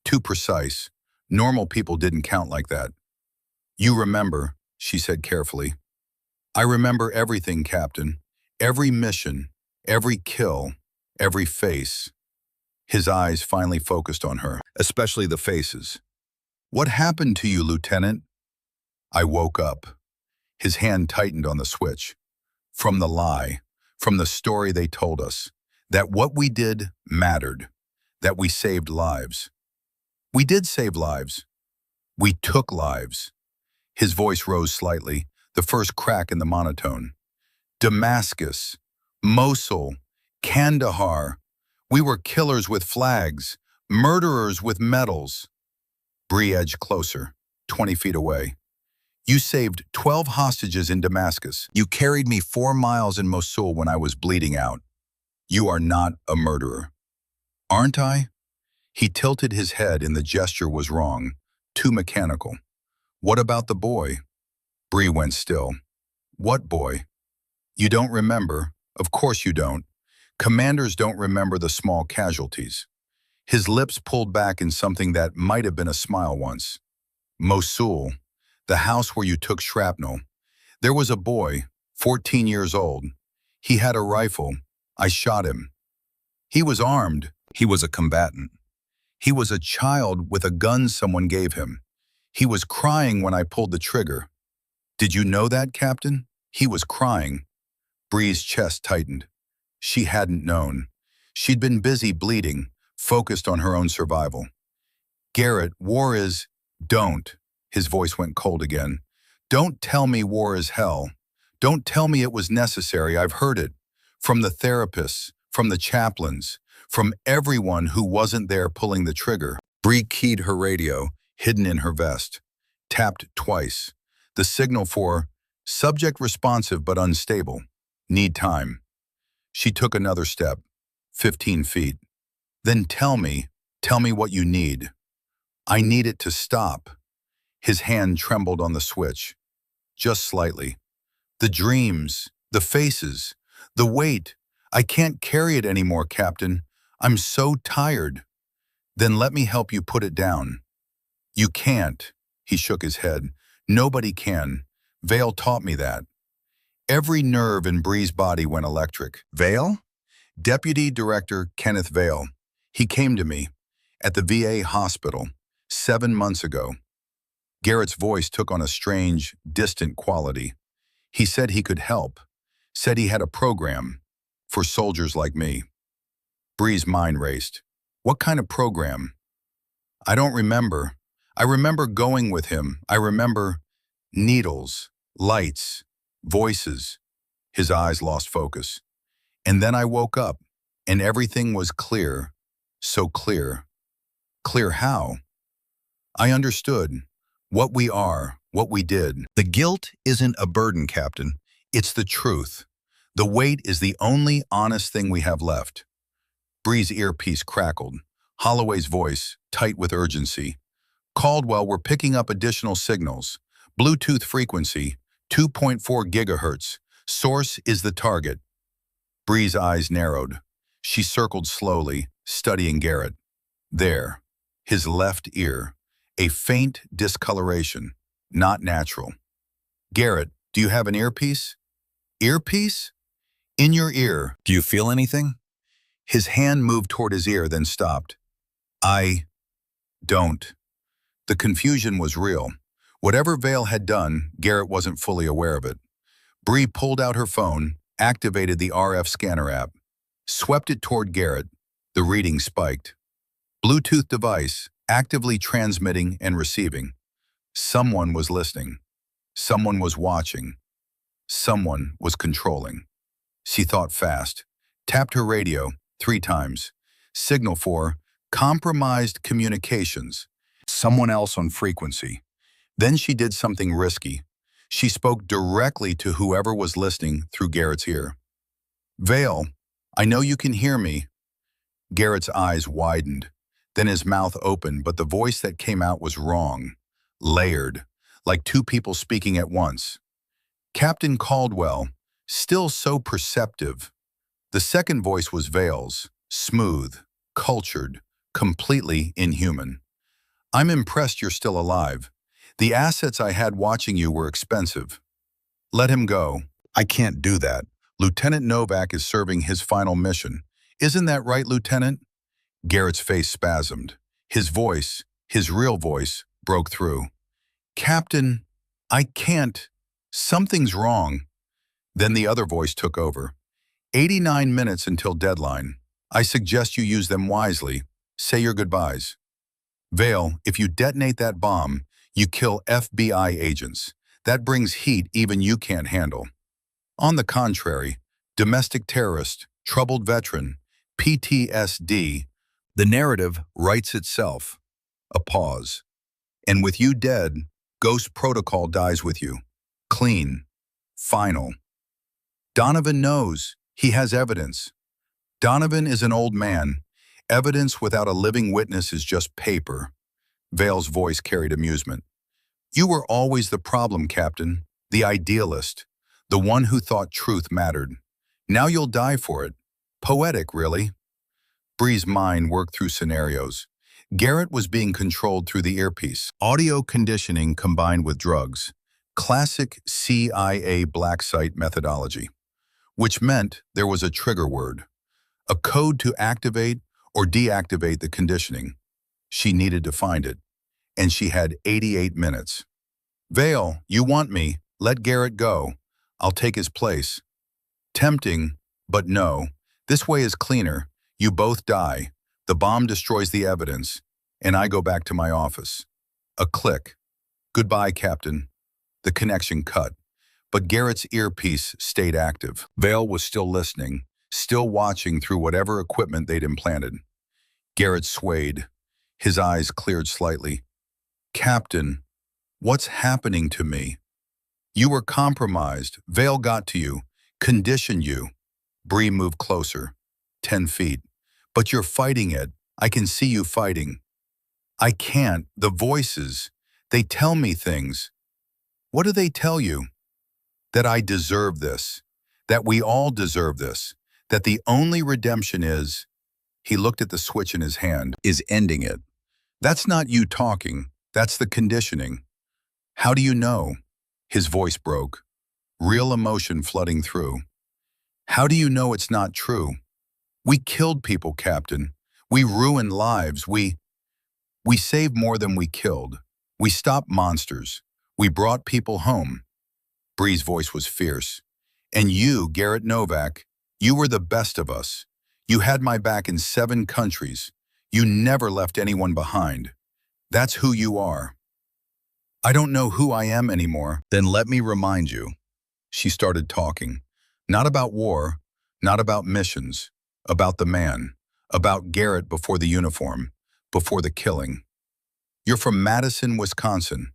Too precise. Normal people didn't count like that. You remember, she said carefully. I remember everything, Captain. Every mission, every kill, every face. His eyes finally focused on her, especially the faces. What happened to you, Lieutenant? I woke up. His hand tightened on the switch. From the lie, from the story they told us, that what we did mattered, that we saved lives. We did save lives. We took lives. His voice rose slightly, the first crack in the monotone. Damascus, Mosul, Kandahar. We were killers with flags, murderers with medals. Bree edged closer, 20 feet away. You saved 12 hostages in Damascus. You carried me 4 miles in Mosul when I was bleeding out. You are not a murderer. Aren't I? He tilted his head and the gesture was wrong, too mechanical. What about the boy? Bree went still. What boy? You don't remember. Of course you don't. Commanders don't remember the small casualties. His lips pulled back in something that might have been a smile once. Mosul, the house where you took shrapnel. There was a boy, 14 years old. He had a rifle. I shot him. He was armed. He was a combatant. He was a child with a gun someone gave him. He was crying when I pulled the trigger. Did you know that, Captain? He was crying. Bree's chest tightened. She hadn't known. She'd been busy bleeding, focused on her own survival. Garrett, war is... Don't. His voice went cold again. Don't tell me war is hell. Don't tell me it was necessary. I've heard it. From the therapists, from the chaplains, from everyone who wasn't there pulling the trigger. Bree keyed her radio, hidden in her vest. Tapped twice. The signal for subject responsive but unstable. Need time. She took another step, 15 feet. Then tell me what you need. I need it to stop. His hand trembled on the switch. Just slightly. The dreams, the faces, the weight. I can't carry it anymore, Captain. I'm so tired. Then let me help you put it down. You can't. He shook his head. Nobody can. Vale taught me that. Every nerve in Bree's body went electric. Vale? Deputy Director Kenneth Vale. He came to me at the VA hospital 7 months ago. Garrett's voice took on a strange, distant quality. He said he could help, said he had a program for soldiers like me. Bree's mind raced. What kind of program? I don't remember. I remember going with him. I remember needles, lights, voices. His eyes lost focus. And then I woke up, and everything was clear, so clear. Clear how? I understood. What we are, what we did. The guilt isn't a burden, Captain. It's the truth. The weight is the only honest thing we have left. Bree's earpiece crackled. Holloway's voice, tight with urgency. Caldwell, we're picking up additional signals. Bluetooth frequency, 2.4 gigahertz. Source is the target. Bree's eyes narrowed. She circled slowly, studying Garrett. There, his left ear, a faint discoloration, not natural. Garrett, do you have an earpiece? Earpiece? In your ear. Do you feel anything? His hand moved toward his ear, then stopped. I don't. The confusion was real. Whatever Vale had done, Garrett wasn't fully aware of it. Bree pulled out her phone, activated the RF scanner app, swept it toward Garrett. The reading spiked. Bluetooth device, actively transmitting and receiving. Someone was listening. Someone was watching. Someone was controlling. She thought fast, tapped her radio 3 times. Signal for compromised communications. Someone else on frequency. Then she did something risky. She spoke directly to whoever was listening through Garrett's ear. Vale, I know you can hear me. Garrett's eyes widened. Then his mouth opened, but the voice that came out was wrong, layered, like 2 people speaking at once. Captain Caldwell, still so perceptive. The second voice was Vale's, smooth, cultured, completely inhuman. I'm impressed you're still alive. The assets I had watching you were expensive. Let him go. I can't do that. Lieutenant Novak is serving his final mission. Isn't that right, Lieutenant? Garrett's face spasmed. His voice, his real voice, broke through. Captain, I can't. Something's wrong. Then the other voice took over. 89 minutes until deadline. I suggest you use them wisely. Say your goodbyes. Vale, if you detonate that bomb, you kill FBI agents. That brings heat even you can't handle. On the contrary, domestic terrorist, troubled veteran, PTSD, the narrative writes itself. A pause. And with you dead, Ghost Protocol dies with you. Clean. Final. Donovan knows. He has evidence. Donovan is an old man. Evidence without a living witness is just paper. Vale's voice carried amusement. You were always the problem, Captain. The idealist. The one who thought truth mattered. Now you'll die for it. Poetic, really. Bree's mind worked through scenarios. Garrett was being controlled through the earpiece. Audio conditioning combined with drugs. Classic CIA black site methodology. Which meant there was a trigger word. A code to activate or deactivate the conditioning. She needed to find it. And she had 88 minutes. Vale, you want me. Let Garrett go. I'll take his place. Tempting, but no. This way is cleaner. You both die. The bomb destroys the evidence. And I go back to my office. A click. Goodbye, Captain. The connection cut. But Garrett's earpiece stayed active. Vale was still listening, still watching through whatever equipment they'd implanted. Garrett swayed. His eyes cleared slightly. Captain, what's happening to me? You were compromised. Vale got to you, conditioned you. Bree moved closer, 10 feet. But you're fighting it. I can see you fighting. I can't. The voices, they tell me things. What do they tell you? That I deserve this. That we all deserve this. That the only redemption is, he looked at the switch in his hand, is ending it. That's not you talking. That's the conditioning. How do you know? His voice broke, real emotion flooding through. How do you know it's not true? We killed people, Captain. We ruined lives. We saved more than we killed. We stopped monsters. We brought people home. Bree's voice was fierce. And you, Garrett Novak, you were the best of us. You had my back in 7 countries. You never left anyone behind. That's who you are. I don't know who I am anymore. Then let me remind you. She started talking. Not about war, not about missions, about the man, about Garrett before the uniform, before the killing. You're from Madison, Wisconsin.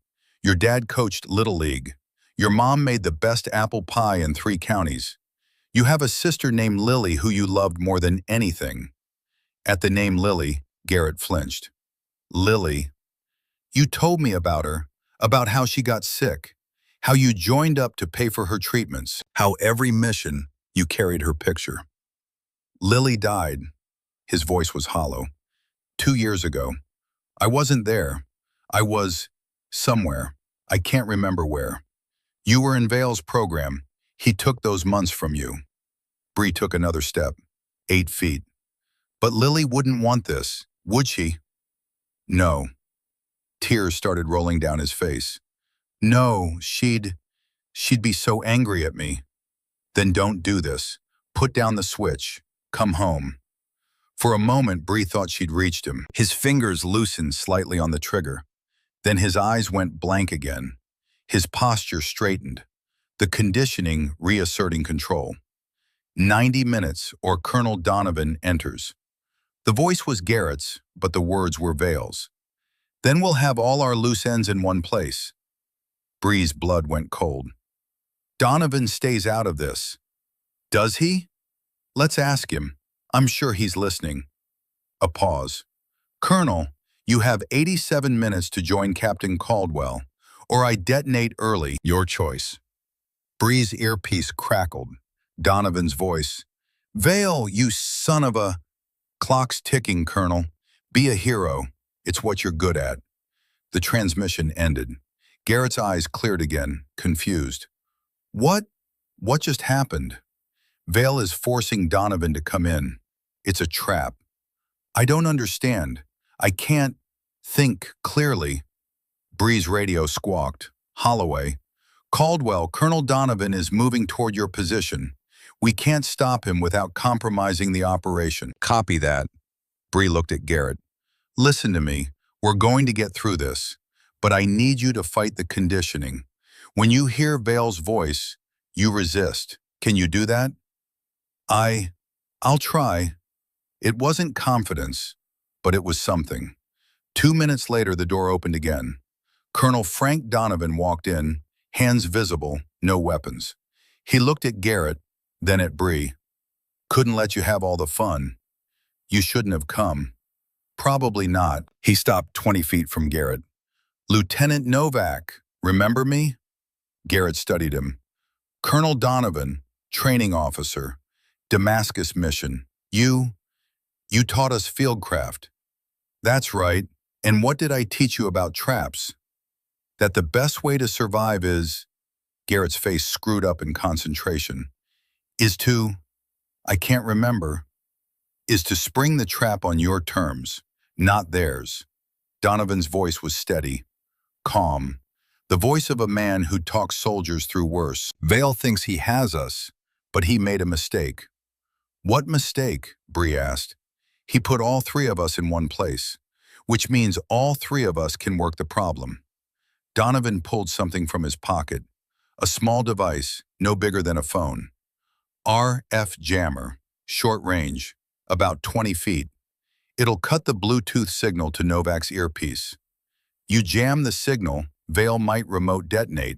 Your dad coached Little League. Your mom made the best apple pie in 3 counties. You have a sister named Lily who you loved more than anything. At the name Lily, Garrett flinched. Lily, you told me about her, about how she got sick, how you joined up to pay for her treatments, how every mission you carried her picture. Lily died. His voice was hollow. 2 years ago. I wasn't there. I was somewhere. I can't remember where. You were in Vale's program. He took those months from you. Bree took another step, 8 feet. But Lily wouldn't want this, would she? No. Tears started rolling down his face. No, she'd be so angry at me. Then don't do this. Put down the switch. Come home. For a moment, Bree thought she'd reached him. His fingers loosened slightly on the trigger. Then his eyes went blank again. His posture straightened. The conditioning reasserting control. 90 minutes or Colonel Donovan enters. The voice was Garrett's, but the words were Vale's. Then we'll have all our loose ends in one place. Bree's blood went cold. Donovan stays out of this. Does he? Let's ask him. I'm sure he's listening. A pause. Colonel, you have 87 minutes to join Captain Caldwell, or I detonate early. Your choice. Bree's earpiece crackled. Donovan's voice. Vale, you son of a... Clock's ticking, Colonel. Be a hero. It's what you're good at. The transmission ended. Garrett's eyes cleared again, confused. What? What just happened? Vale is forcing Donovan to come in. It's a trap. I don't understand. I can't think clearly. Bree's radio squawked. Holloway. Caldwell, Colonel Donovan is moving toward your position. We can't stop him without compromising the operation. Copy that. Bree looked at Garrett. Listen to me. We're going to get through this. But I need you to fight the conditioning. When you hear Vale's voice, you resist. Can you do that? I'll try. It wasn't confidence, but it was something. 2 minutes later, the door opened again. Colonel Frank Donovan walked in, hands visible, no weapons. He looked at Garrett, then at Bree. Couldn't let you have all the fun. You shouldn't have come. Probably not. He stopped 20 feet from Garrett. Lieutenant Novak, remember me? Garrett studied him. Colonel Donovan, training officer, Damascus mission. You taught us fieldcraft. That's right. And what did I teach you about traps? That the best way to survive is, Garrett's face screwed up in concentration, is to, I can't remember, is to spring the trap on your terms, not theirs. Donovan's voice was steady, calm, the voice of a man who talks soldiers through worse. Vale thinks he has us, but he made a mistake. What mistake? Bree asked. He put all three of us in one place, which means all three of us can work the problem. Donovan pulled something from his pocket, a small device, no bigger than a phone. RF jammer, short range, about 20 feet. It'll cut the Bluetooth signal to Novak's earpiece. You jam the signal, Vale might remote detonate.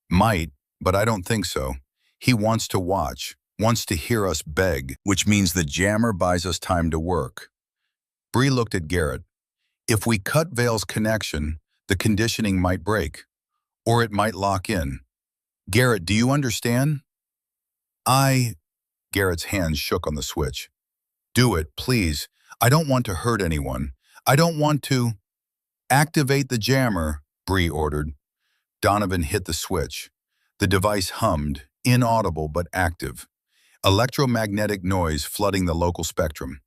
Might, but I don't think so. He wants to watch, wants to hear us beg, which means the jammer buys us time to work. Bree looked at Garrett. If we cut Vale's connection, the conditioning might break, or it might lock in. Garrett, do you understand? Garrett's hands shook on the switch. Do it, please. I don't want to hurt anyone. I don't want to... Activate the jammer, Bree ordered. Donovan hit the switch. The device hummed, inaudible but active. Electromagnetic noise flooding the local spectrum.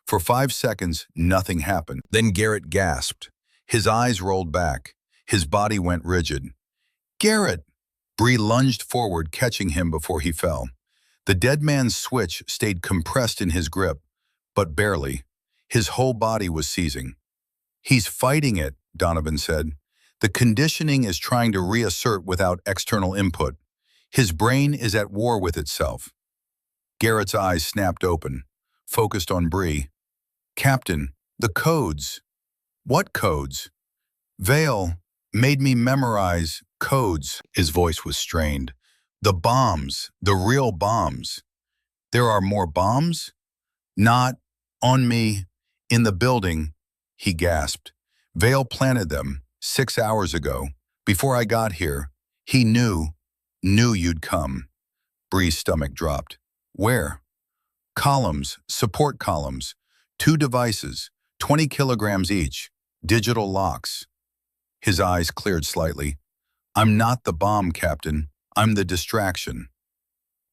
For 5 seconds, nothing happened. Then Garrett gasped. His eyes rolled back. His body went rigid. Garrett! Bree lunged forward, catching him before he fell. The dead man's switch stayed compressed in his grip, but barely. His whole body was seizing. He's fighting it, Donovan said. The conditioning is trying to reassert without external input. His brain is at war with itself. Garrett's eyes snapped open, focused on Bree. Captain, the codes. What codes? Vale made me memorize codes. His voice was strained. The bombs, the real bombs. There are more bombs? Not on me. In the building, he gasped. Vale planted them 6 hours ago. Before I got here, he knew you'd come. Bree's stomach dropped. Where? Columns, support columns, 2 devices, 20 kilograms each, digital locks. His eyes cleared slightly. I'm not the bomb, Captain. I'm the distraction.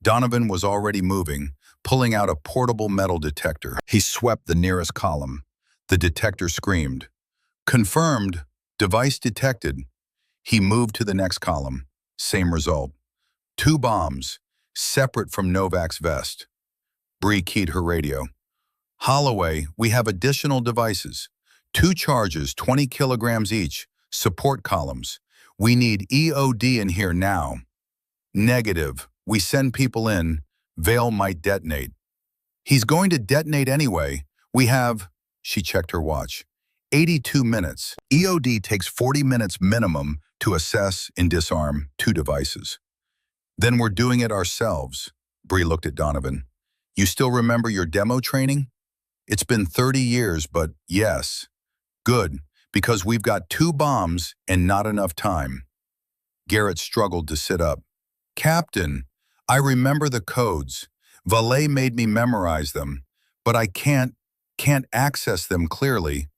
Donovan was already moving, pulling out a portable metal detector. He swept the nearest column. The detector screamed. Confirmed. Device detected. He moved to the next column. Same result. 2 bombs, separate from Novak's vest. Bree keyed her radio. Holloway, we have additional devices. 2 charges, 20 kilograms each, support columns. We need EOD in here now. Negative. We send people in. Vale might detonate. He's going to detonate anyway. We have, she checked her watch, 82 minutes. EOD takes 40 minutes minimum to assess and disarm 2 devices. Then we're doing it ourselves. Bree looked at Donovan. You still remember your demo training? It's been 30 years, but yes. Good, because we've got 2 bombs and not enough time. Garrett struggled to sit up. Captain, I remember the codes. Valet made me memorize them, but I can't access them clearly.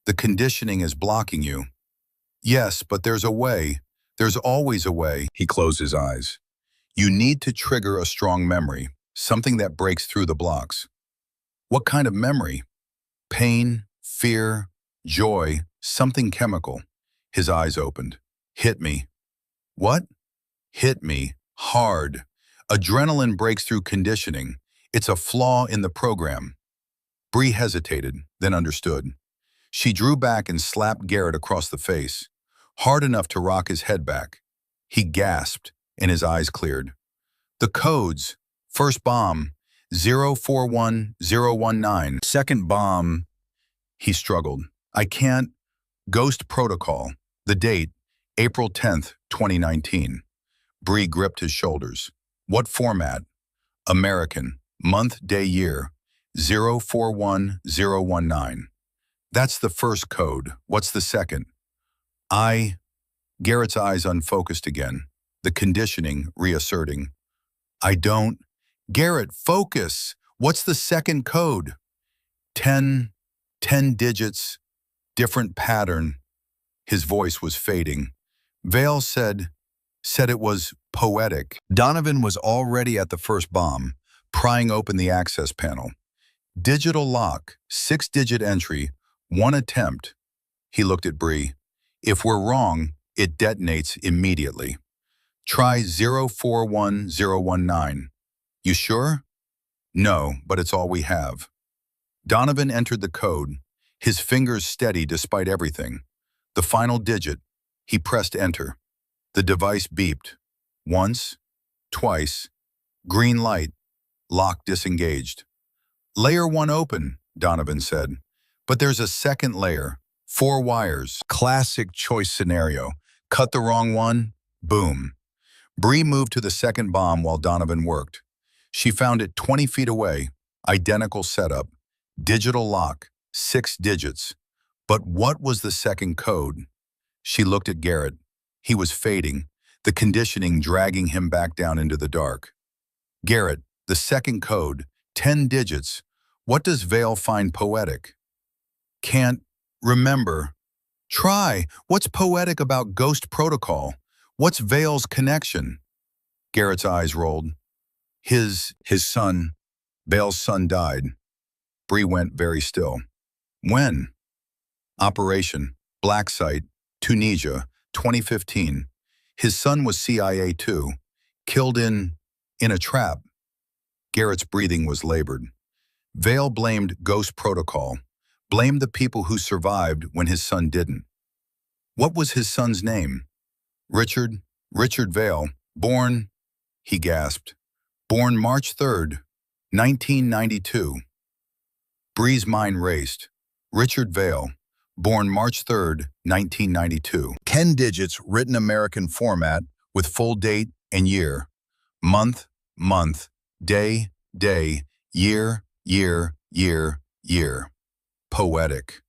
The conditioning is blocking you. Yes, but there's a way. There's always a way. He closed his eyes. You need to trigger a strong memory, something that breaks through the blocks. What kind of memory? Pain, fear, joy, something chemical. His eyes opened. Hit me. What? Hit me. Hard. Adrenaline breaks through conditioning. It's a flaw in the program. Bree hesitated, then understood. She drew back and slapped Garrett across the face, hard enough to rock his head back. He gasped, and his eyes cleared. The codes. First bomb, 041019. Second bomb, he struggled. I can't. Ghost protocol. The date, April 10th, 2019. Bree gripped his shoulders. What format? American. Month, day, year. 041019. That's the first code. What's the second? Garrett's eyes unfocused again, the conditioning reasserting. I don't. Garrett, focus. What's the second code? 10 digits, different pattern. His voice was fading. Vale said it was poetic. Donovan was already at the first bomb, prying open the access panel. Digital lock, 6-digit entry, 1 attempt. He looked at Bree. If we're wrong, it detonates immediately. Try 041019. You sure? No, but it's all we have. Donovan entered the code, his fingers steady despite everything. The final digit, he pressed enter. The device beeped. Once, twice, green light, lock disengaged. Layer 1 open, Donovan said. But there's a second layer, 4 wires. Classic choice scenario. Cut the wrong one, boom. Bree moved to the second bomb while Donovan worked. She found it 20 feet away, identical setup, digital lock, 6 digits. But what was the second code? She looked at Garrett. He was fading, the conditioning dragging him back down into the dark. Garrett, the second code, 10 digits. What does Vale find poetic? Can't remember. Try. What's poetic about Ghost Protocol? What's Vale's connection? Garrett's eyes rolled. His son, Vale's son died. Bree went very still. When? Operation, Black Site, Tunisia, 2015. His son was CIA too, killed in a trap. Garrett's breathing was labored. Vale blamed Ghost Protocol, blamed the people who survived when his son didn't. What was his son's name? Richard Vale, born, he gasped, born March 3rd, 1992. Bree's mind raced. Richard Vale, born March 3rd, 1992. 10 digits written American format with full date and year. Month, day, year. Poetic.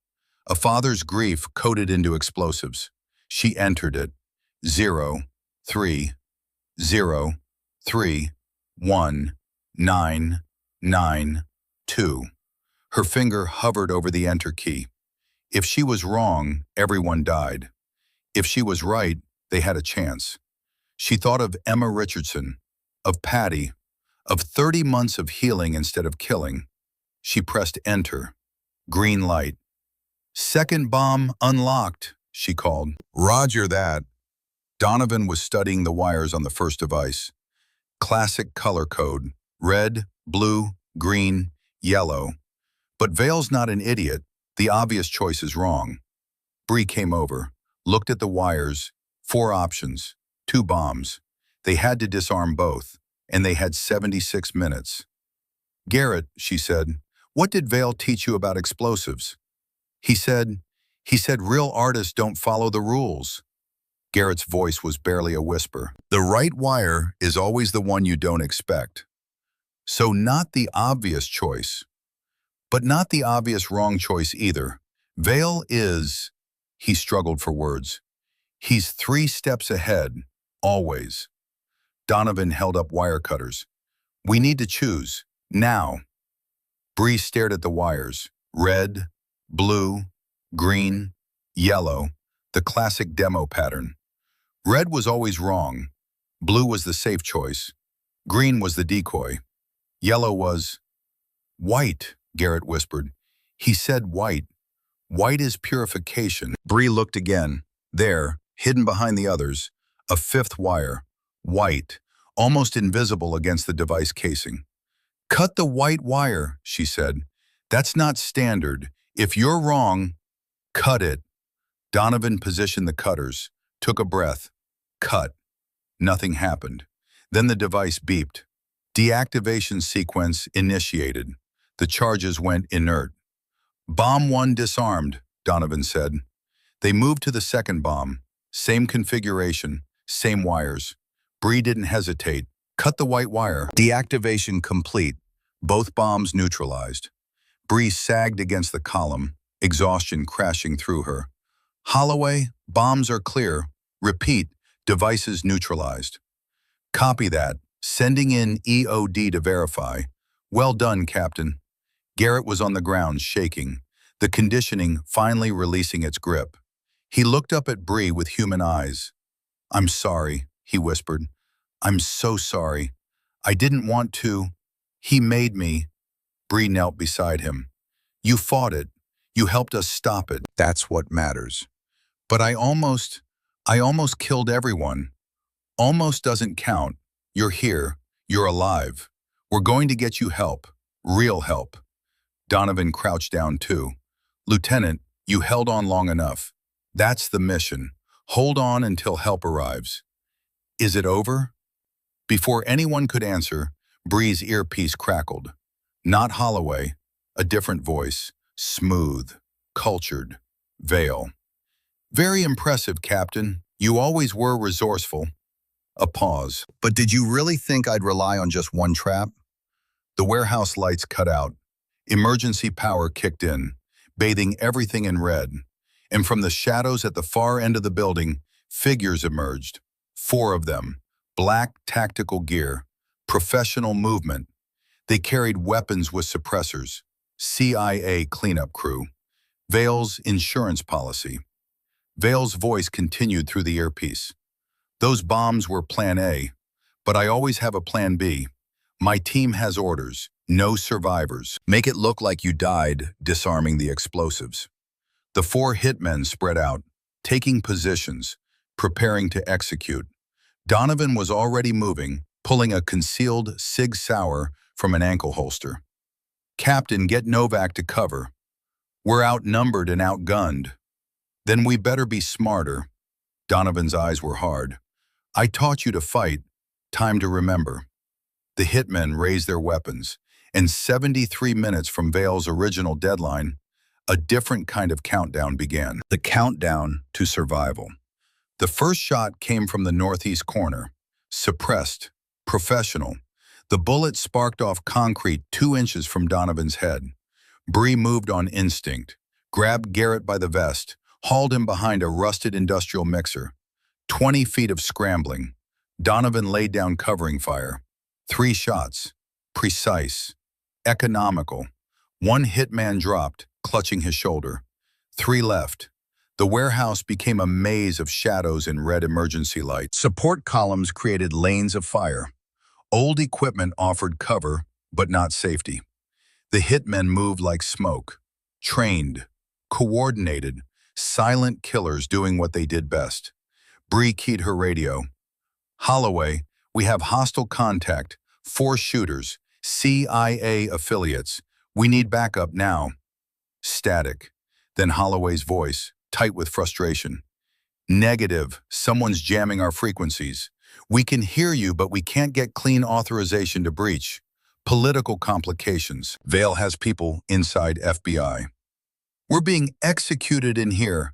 A father's grief coded into explosives. She entered it. 0, 3, 0, 3, 1, 9, 9, 2. Her finger hovered over the enter key. If she was wrong, everyone died. If she was right, they had a chance. She thought of Emma Richardson, of Patty, of 30 months of healing instead of killing. She pressed enter. Green light. Second bomb unlocked, she called. Roger that. Donovan was studying the wires on the first device. Classic color code. Red, blue, green, yellow. But Vale's not an idiot. The obvious choice is wrong. Bree came over, looked at the wires. 4 options, 2 bombs. They had to disarm both, and they had 76 minutes. Garrett, she said, what did Vale teach you about explosives? He said real artists don't follow the rules. Garrett's voice was barely a whisper. The right wire is always the one you don't expect. So not the obvious choice, but not the obvious wrong choice either. Vale is, he struggled for words. He's 3 steps ahead, always. Donovan held up wire cutters. We need to choose, now. Bree stared at the wires. Red, blue, green, yellow, the classic demo pattern. Red was always wrong. Blue was the safe choice. Green was the decoy. Yellow was... White, Garrett whispered. He said white. White is purification. Bree looked again. There, hidden behind the others, a 5th wire. White, almost invisible against the device casing. Cut the white wire, she said. That's not standard. If you're wrong, cut it. Donovan positioned the cutters, took a breath. Cut. Nothing happened. Then the device beeped. Deactivation sequence initiated. The charges went inert. Bomb 1 disarmed, Donovan said. They moved to the second bomb. Same configuration, same wires. Bree didn't hesitate. Cut the white wire. Deactivation complete. Both bombs neutralized. Bree sagged against the column, exhaustion crashing through her. Holloway, bombs are clear. Repeat, devices neutralized. Copy that. Sending in EOD to verify. Well done, Captain. Garrett was on the ground, shaking, the conditioning finally releasing its grip. He looked up at Bree with human eyes. I'm sorry, he whispered. I'm so sorry. I didn't want to. He made me. Bree knelt beside him. You fought it. You helped us stop it. That's what matters. But I almost killed everyone. Almost doesn't count. You're here. You're alive. We're going to get you help. Real help. Donovan crouched down too. Lieutenant, you held on long enough. That's the mission. Hold on until help arrives. Is it over? Before anyone could answer, Bree's earpiece crackled. Not Holloway, a different voice, smooth, cultured, Vale. Very impressive, Captain. You always were resourceful. A pause. But did you really think I'd rely on just one trap? The warehouse lights cut out. Emergency power kicked in, bathing everything in red. And from the shadows at the far end of the building, figures emerged. 4 of them, black tactical gear, professional movement. They carried weapons with suppressors, CIA cleanup crew, Vale's insurance policy. Vale's voice continued through the earpiece. Those bombs were plan A, but I always have a plan B. My team has orders, no survivors. Make it look like you died disarming the explosives. The 4 hitmen spread out, taking positions, preparing to execute. Donovan was already moving, pulling a concealed Sig Sauer from an ankle holster. Captain, get Novak to cover. We're outnumbered and outgunned. Then we better be smarter. Donovan's eyes were hard. I taught you to fight. Time to remember. The hitmen raised their weapons, and 73 minutes from Vale's original deadline, a different kind of countdown began. The countdown to survival. The first shot came from the northeast corner. Suppressed, professional. The bullet sparked off concrete 2 inches from Donovan's head. Bree moved on instinct, grabbed Garrett by the vest, hauled him behind a rusted industrial mixer. 20 feet of scrambling. Donovan laid down covering fire. 3 shots. Precise. Economical. One hitman dropped, clutching his shoulder. 3 left. The warehouse became a maze of shadows and red emergency lights. Support columns created lanes of fire. Old equipment offered cover, but not safety. The hitmen moved like smoke. Trained. Coordinated. Silent killers doing what they did best. Bree keyed her radio. Holloway, we have hostile contact. 4 shooters. CIA affiliates. We need backup now. Static. Then Holloway's voice, tight with frustration. Negative. Someone's jamming our frequencies. We can hear you, but we can't get clean authorization to breach. Political complications. Vale has people inside FBI. We're being executed in here.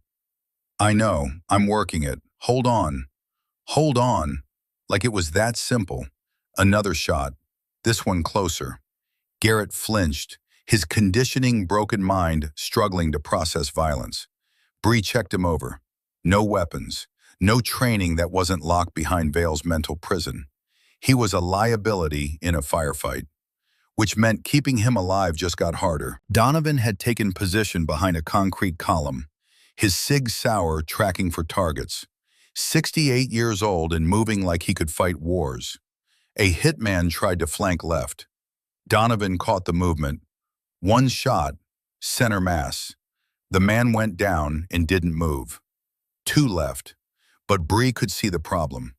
I know. I'm working it. Hold on. Hold on. Like it was that simple. Another shot. This one closer. Garrett flinched, his conditioning broken mind struggling to process violence. Bree checked him over. No weapons. No training that wasn't locked behind Vale's mental prison. He was a liability in a firefight, which meant keeping him alive just got harder. Donovan had taken position behind a concrete column, his Sig Sauer tracking for targets. 68 years old and moving like he could fight wars. A hitman tried to flank left. Donovan caught the movement. 1 shot, center mass. The man went down and didn't move. 2 left, but Bree could see the problem.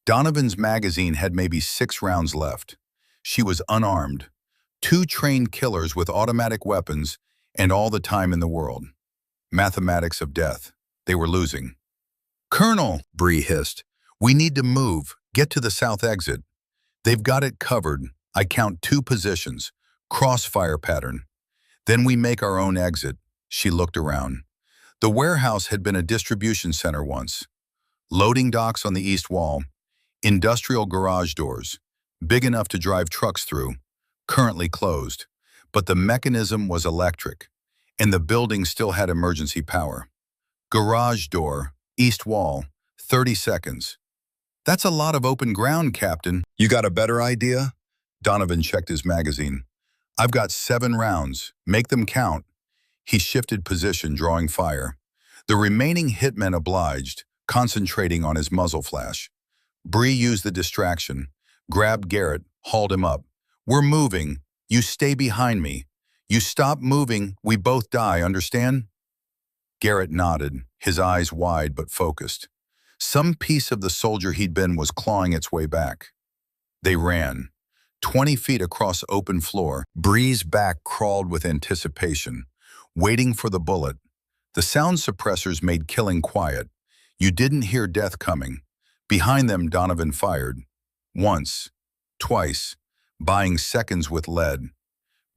Donovan's magazine had maybe 6 rounds left. She was unarmed. 2 trained killers with automatic weapons and all the time in the world. Mathematics of death. They were losing. Colonel, Bree hissed, we need to move. Get to the south exit. They've got it covered. I count 2 positions. Crossfire pattern. Then we make our own exit. She looked around. The warehouse had been a distribution center once. Loading docks on the east wall. Industrial garage doors. Big enough to drive trucks through. Currently closed. But the mechanism was electric. And the building still had emergency power. Garage door. East wall. 30 seconds. That's a lot of open ground, Captain. You got a better idea? Donovan checked his magazine. I've got 7 rounds. Make them count. He shifted position, drawing fire. The remaining hitmen obliged, concentrating on his muzzle flash. Bree used the distraction, grabbed Garrett, hauled him up. We're moving. You stay behind me. You stop moving, we both die, understand? Garrett nodded, his eyes wide but focused. Some piece of the soldier he'd been was clawing its way back. They ran. 20 feet across open floor, Bree's back crawled with anticipation, waiting for the bullet. The sound suppressors made killing quiet. You didn't hear death coming. Behind them, Donovan fired. Once. Twice. Buying seconds with lead.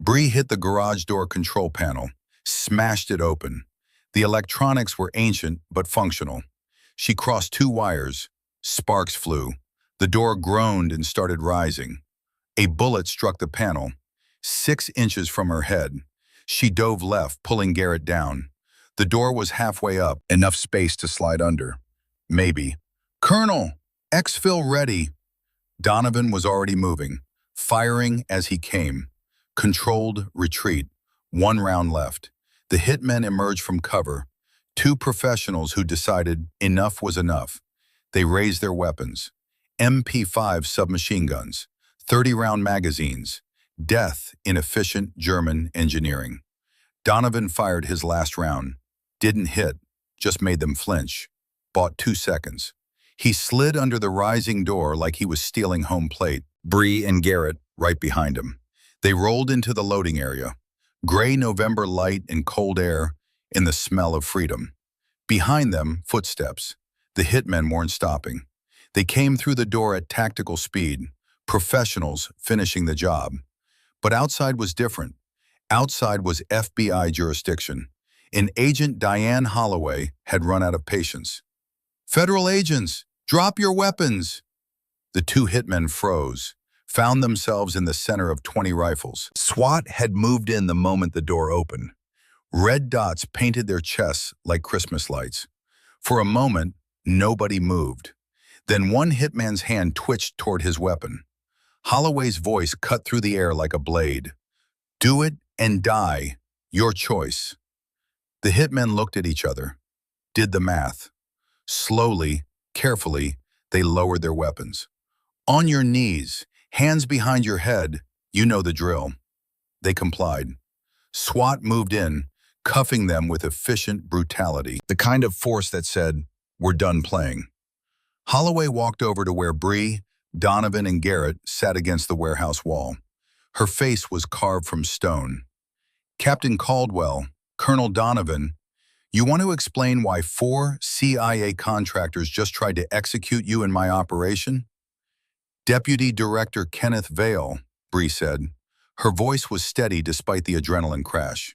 Bree hit the garage door control panel, smashed it open. The electronics were ancient but functional. She crossed 2 wires. Sparks flew. The door groaned and started rising. A bullet struck the panel, 6 inches from her head. She dove left, pulling Garrett down. The door was halfway up, enough space to slide under. Maybe. Colonel, exfil ready. Donovan was already moving, firing as he came. Controlled retreat. 1 round left. The hitmen emerged from cover. 2 professionals who decided enough was enough. They raised their weapons. MP5 submachine guns, 30-round magazines. Death in efficient German engineering. Donovan fired his last round. Didn't hit, just made them flinch. Bought 2 seconds. He slid under the rising door like he was stealing home plate. Bree and Garrett right behind him. They rolled into the loading area. Gray November light and cold air and the smell of freedom. Behind them, footsteps. The hitmen weren't stopping. They came through the door at tactical speed, professionals finishing the job. But outside was different. Outside was FBI jurisdiction. And Agent Diane Holloway had run out of patience. Federal agents, drop your weapons! The 2 hitmen froze. found themselves in the center of 20 rifles. SWAT had moved in the moment the door opened. Red dots painted their chests like Christmas lights. For a moment, nobody moved. Then one hitman's hand twitched toward his weapon. Holloway's voice cut through the air like a blade. "Do it and die. Your choice." The hitmen looked at each other, did the math. Slowly, carefully, they lowered their weapons. "On your knees, hands behind your head, you know the drill." They complied. SWAT moved in, cuffing them with efficient brutality, the kind of force that said, "We're done playing." Holloway walked over to where Bree, Donovan, and Garrett sat against the warehouse wall. Her face was carved from stone. "Captain Caldwell, Colonel Donovan, you want to explain why 4 CIA contractors just tried to execute you in my operation?" "Deputy Director Kenneth Vale," Bree said. Her voice was steady despite the adrenaline crash.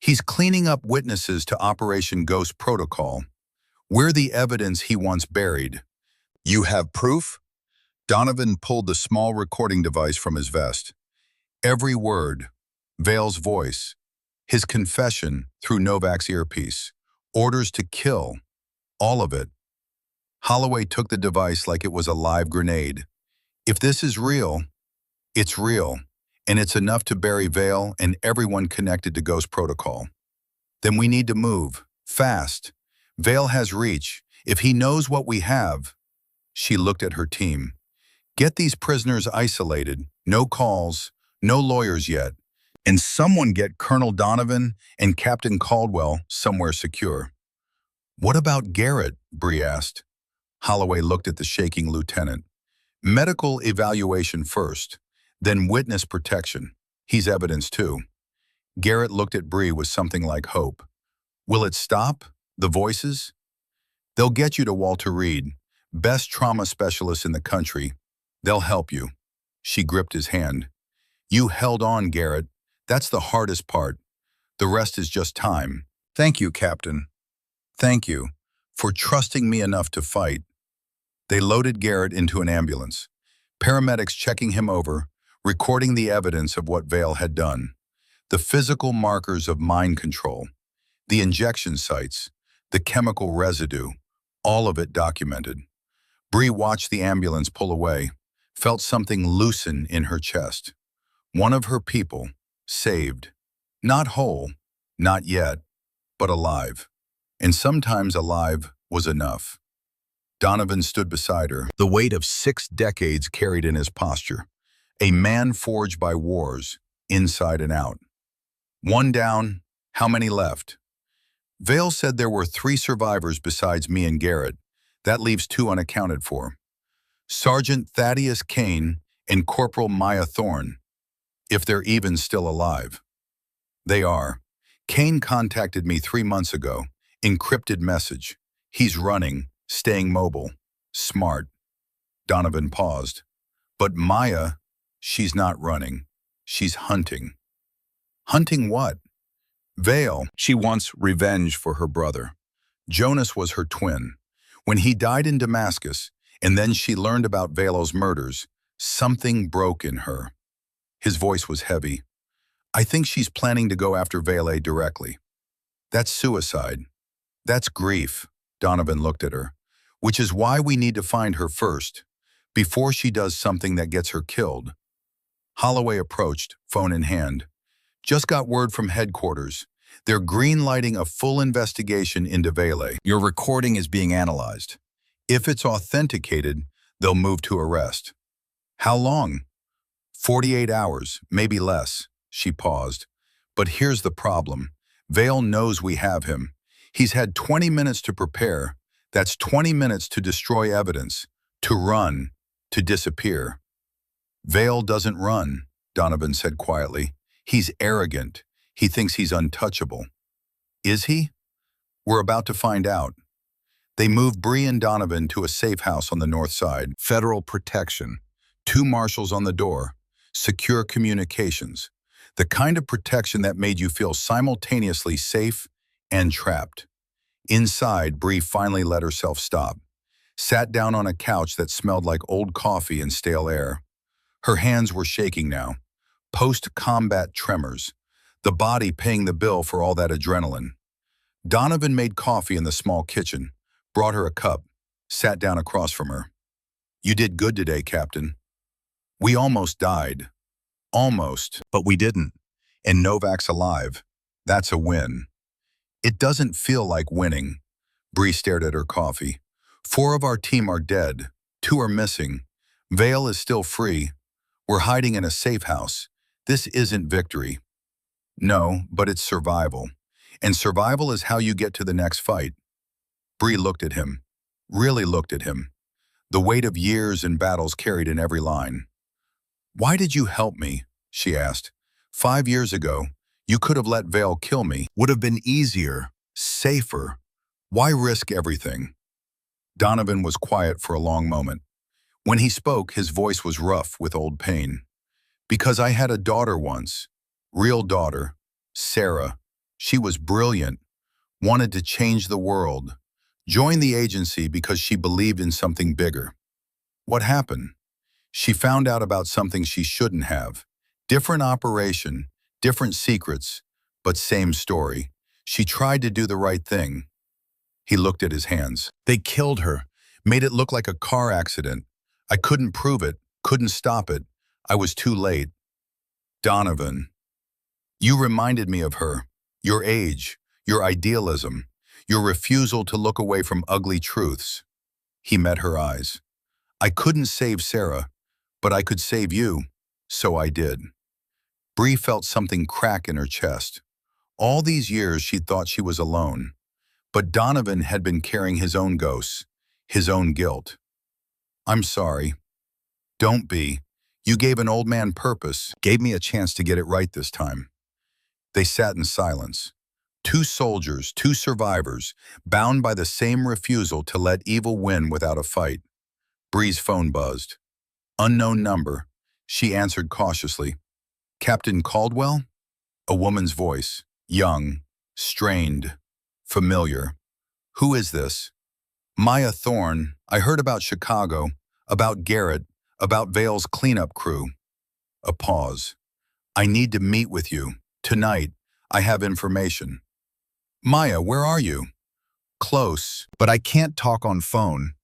"He's cleaning up witnesses to Operation Ghost Protocol. We're the evidence he wants buried." "You have proof?" Donovan pulled the small recording device from his vest. Every word, Vale's voice, his confession through Novak's earpiece, orders to kill, all of it. Holloway took the device like it was a live grenade. "If this is real, it's real, and it's enough to bury Vale and everyone connected to Ghost Protocol. Then we need to move, fast. Vale has reach. If he knows what we have." She looked at her team. "Get these prisoners isolated, no calls, no lawyers yet, and someone get Colonel Donovan and Captain Caldwell somewhere secure." "What about Garrett?" Bree asked. Holloway looked at the shaking lieutenant. "Medical evaluation first, then witness protection. He's evidence too." Garrett looked at Bree with something like hope. "Will it stop? The voices?" "They'll get you to Walter Reed, best trauma specialist in the country. They'll help you." She gripped his hand. "You held on, Garrett. That's the hardest part. The rest is just time. Thank you, Captain. Thank you for trusting me enough to fight." They loaded Garrett into an ambulance, paramedics checking him over, recording the evidence of what Vale had done. The physical markers of mind control, the injection sites, the chemical residue, all of it documented. Bree watched the ambulance pull away, felt something loosen in her chest. One of her people, saved. Not whole, not yet, but alive. And sometimes alive was enough. Donovan stood beside her, the weight of 6 decades carried in his posture. A man forged by wars, inside and out. "One down, how many left?" Vale said there were 3 survivors besides me and Garrett. That leaves 2 unaccounted for. Sergeant Thaddeus Kane and Corporal Maya Thorne, if they're even still alive. They are. Kane contacted me 3 months ago. Encrypted message. He's running, staying mobile. Smart. Donovan paused. But Maya, she's not running. She's hunting. Hunting what? Vale. She wants revenge for her brother. Jonas was her twin. When he died in Damascus, and then she learned about Vale's murders, something broke in her. His voice was heavy. "I think she's planning to go after Vale directly." "That's suicide. That's grief." Donovan looked at her. "Which is why we need to find her first, before she does something that gets her killed." Holloway approached, phone in hand. "Just got word from headquarters. They're green-lighting a full investigation into Vale. Your recording is being analyzed. If it's authenticated, they'll move to arrest." "How long?" 48 hours, maybe less." She paused. "But here's the problem. Vale knows we have him. He's had 20 minutes to prepare. That's 20 minutes to destroy evidence, to run, to disappear." "Vale doesn't run," Donovan said quietly. "He's arrogant. He thinks he's untouchable." "Is he?" "We're about to find out." They moved Bree and Donovan to a safe house on the north side. Federal protection. 2 marshals on the door. Secure communications. The kind of protection that made you feel simultaneously safe and trapped. Inside, Bree finally let herself stop. Sat down on a couch that smelled like old coffee and stale air. Her hands were shaking now, post-combat tremors, the body paying the bill for all that adrenaline. Donovan made coffee in the small kitchen, brought her a cup, sat down across from her. "You did good today, Captain. We almost died. Almost, but we didn't. And Novak's alive. That's a win." "It doesn't feel like winning." Bree stared at her coffee. "4 of our team are dead. 2 are missing. Vale is still free. We're hiding in a safe house. This isn't victory." "No, but it's survival. And survival is how you get to the next fight." Bree looked at him. Really looked at him. The weight of years and battles carried in every line. "Why did you help me?" she asked. 5 years ago, you could have let Vale kill me. Would have been easier, safer. Why risk everything?" Donovan was quiet for a long moment. When he spoke, his voice was rough with old pain. "Because I had a daughter once. Real daughter. Sarah. She was brilliant. Wanted to change the world. Joined the agency because she believed in something bigger. What happened? She found out about something she shouldn't have. Different operation, different secrets, but same story. She tried to do the right thing." He looked at his hands. "They killed her, made it look like a car accident. I couldn't prove it, couldn't stop it. I was too late." "Donovan, you reminded me of her. Your age, your idealism, your refusal to look away from ugly truths." He met her eyes. "I couldn't save Sarah, but I could save you, so I did." Bree felt something crack in her chest. All these years she thought she was alone, but Donovan had been carrying his own ghosts, his own guilt. "I'm sorry." "Don't be. You gave an old man purpose, gave me a chance to get it right this time." They sat in silence. 2 soldiers, 2 survivors, bound by the same refusal to let evil win without a fight. Bree's phone buzzed. Unknown number. She answered cautiously. "Captain Caldwell?" A woman's voice, young, strained, familiar. "Who is this?" "Maya Thorne. I heard about Chicago, about Garrett, about Vale's cleanup crew." A pause. "I need to meet with you. Tonight. I have information." "Maya, where are you?" "Close, but I can't talk on phone.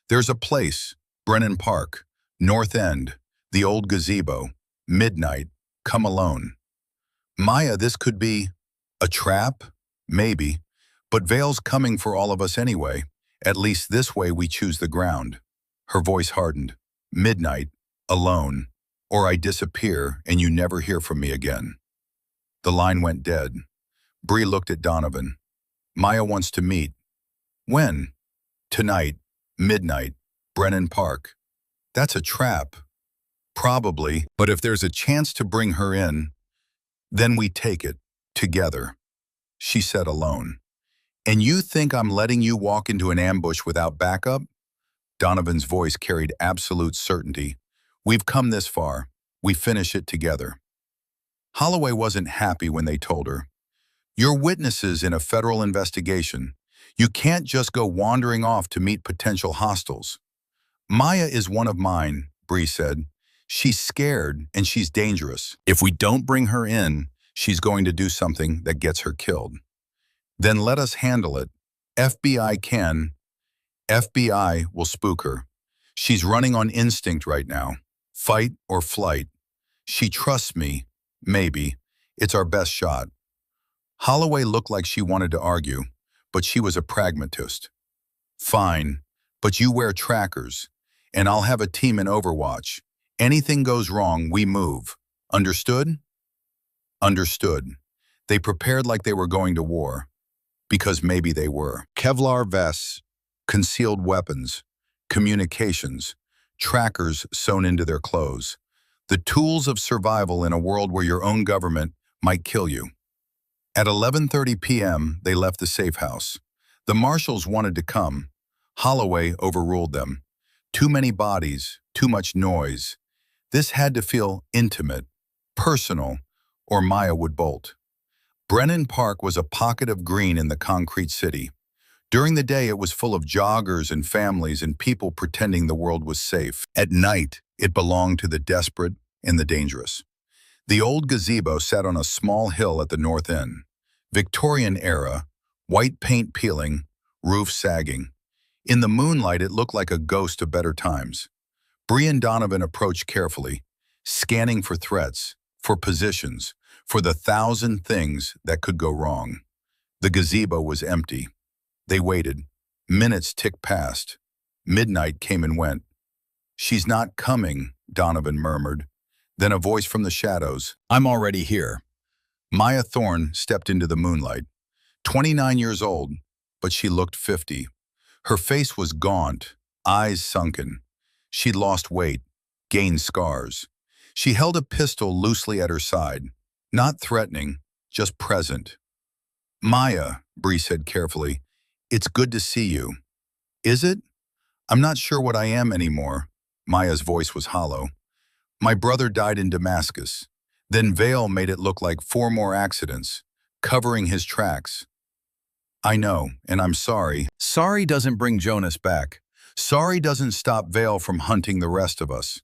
There's a place, Brennan Park, North End, the old gazebo, midnight. Come alone." "Maya, this could be a trap? Maybe. But Vale's coming for all of us anyway. At least this way we choose the ground." Her voice hardened. "Midnight, alone, or I disappear and you never hear from me again." The line went dead. Bree looked at Donovan. "Maya wants to meet." "When?" "Tonight, midnight, Brennan Park." "That's a trap." "Probably, but if there's a chance to bring her in, then we take it, together." She said alone. "And you think I'm letting you walk into an ambush without backup?" Donovan's voice carried absolute certainty. "We've come this far. We finish it together." Holloway wasn't happy when they told her, "You're witnesses in a federal investigation. You can't just go wandering off to meet potential hostiles." "Maya is one of mine," Bree said. "She's scared and she's dangerous. If we don't bring her in, she's going to do something that gets her killed. Then let us handle it. FBI can. FBI will spook her. She's running on instinct right now. Fight or flight. She trusts me. Maybe. It's our best shot." Holloway looked like she wanted to argue, but she was a pragmatist. "Fine, but you wear trackers, and I'll have a team in Overwatch. Anything goes wrong, we move. Understood?" Understood. They prepared like they were going to war, because maybe they were. Kevlar vests, concealed weapons, communications, trackers sewn into their clothes. The tools of survival in a world where your own government might kill you. At 11:30 p.m., they left the safe house. The marshals wanted to come. Holloway overruled them. Too many bodies, too much noise. This had to feel intimate, personal, or Maya would bolt. Brennan Park was a pocket of green in the concrete city. During the day, it was full of joggers and families and people pretending the world was safe. At night, It belonged to the desperate and the dangerous. The old gazebo sat on a small hill at the north end. Victorian era, white paint peeling, roof sagging. In the moonlight, it looked like a ghost of better times. Bree and Donovan approached carefully, scanning for threats, for positions, for the thousand things that could go wrong. The gazebo was empty. They waited. Minutes ticked past. Midnight came and went. "She's not coming," Donovan murmured. Then a voice from the shadows. "I'm already here." Maya Thorne stepped into the moonlight. 29 years old, but she looked 50. Her face was gaunt, eyes sunken. She'd lost weight, gained scars. She held a pistol loosely at her side, not threatening, just present. "Maya," Bree said carefully, "it's good to see you." "Is it? I'm not sure what I am anymore." Maya's voice was hollow. "My brother died in Damascus. Then Vale made it look like 4 more accidents, covering his tracks." "I know, and I'm sorry." "Sorry doesn't bring Jonas back. Sorry doesn't stop Vale from hunting the rest of us."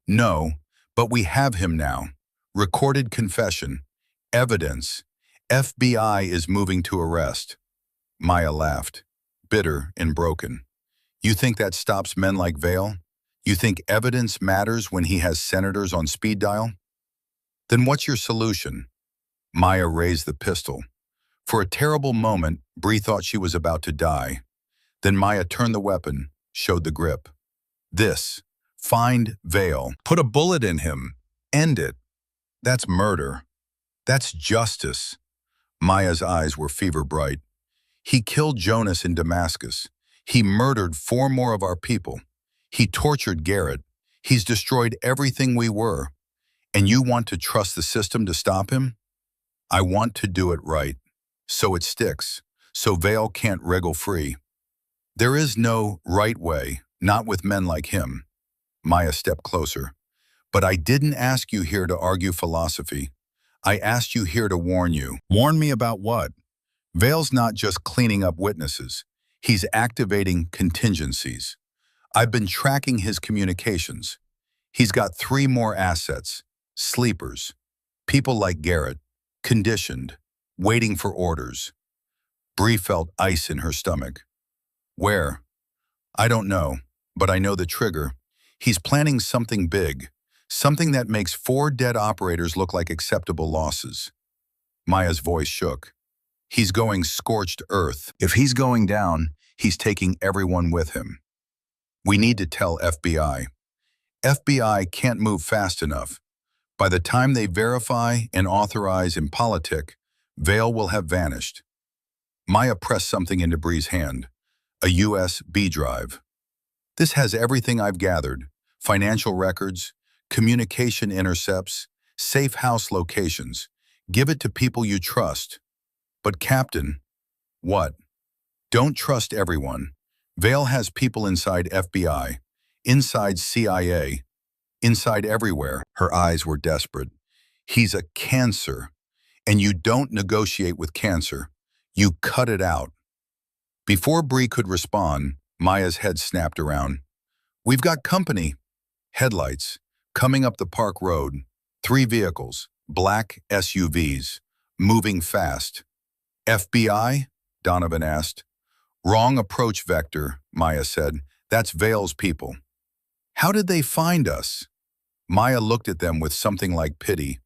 "No, but we have him now. Recorded confession. Evidence. FBI is moving to arrest." Maya laughed, bitter and broken. "You think that stops men like Vale? You think evidence matters when he has senators on speed dial? Then what's your solution?" Maya raised the pistol. For a terrible moment, Bree thought she was about to die. Then Maya turned the weapon, showed the grip. "This. Find Vale. Put a bullet in him. End it. That's murder. That's justice." Maya's eyes were fever bright. "He killed Jonas in Damascus. He murdered 4 more of our people. He tortured Garrett. He's destroyed everything we were. And you want to trust the system to stop him?" "I want to do it right. So it sticks. So Vale can't wriggle free." "There is no right way, not with men like him." Maya stepped closer. "But I didn't ask you here to argue philosophy. I asked you here to warn you." "Warn me about what?" "Vale's not just cleaning up witnesses. He's activating contingencies. I've been tracking his communications. He's got 3 more assets. Sleepers. People like Garrett. Conditioned. Waiting for orders." Bree felt ice in her stomach. "Where?" "I don't know, but I know the trigger. He's planning something big. Something that makes 4 dead operators look like acceptable losses." Maya's voice shook. "He's going scorched earth. If he's going down, he's taking everyone with him. We need to tell FBI. FBI can't move fast enough. By the time they verify and authorize and politic, Vale will have vanished." Maya pressed something into Bree's hand. A USB drive. "This has everything I've gathered. Financial records, communication intercepts, safe house locations. Give it to people you trust." "But Captain..." "What?" "Don't trust everyone. Vale has people inside FBI, inside CIA, inside everywhere." Her eyes were desperate. "He's a cancer, and you don't negotiate with cancer. You cut it out." Before Bree could respond, Maya's head snapped around. "We've got company." Headlights, coming up the park road. 3 vehicles, black SUVs, moving fast. "FBI?" Donovan asked. "Wrong approach vector," Maya said. "That's Vale's people." "How did they find us?" Maya looked at them with something like pity.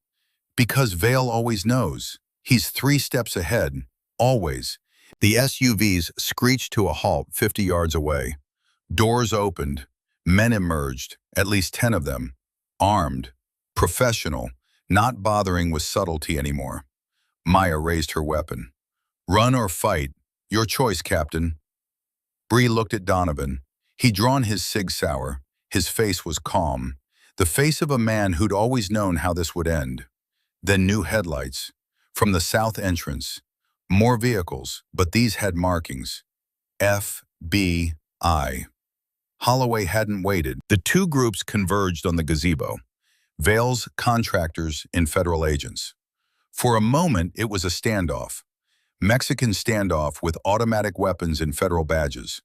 "Because Vale always knows. He's 3 steps ahead, always." The SUVs screeched to a halt 50 yards away. Doors opened. Men emerged, at least 10 of them. Armed, professional, not bothering with subtlety anymore. Maya raised her weapon. "Run or fight. Your choice, Captain." Bree looked at Donovan. He'd drawn his Sig Sauer. His face was calm. The face of a man who'd always known how this would end. Then new headlights. From the south entrance. More vehicles, but these had markings. FBI. Holloway hadn't waited. The 2 groups converged on the gazebo. Vale's contractors and federal agents. For a moment, it was a standoff. Mexican standoff with automatic weapons and federal badges.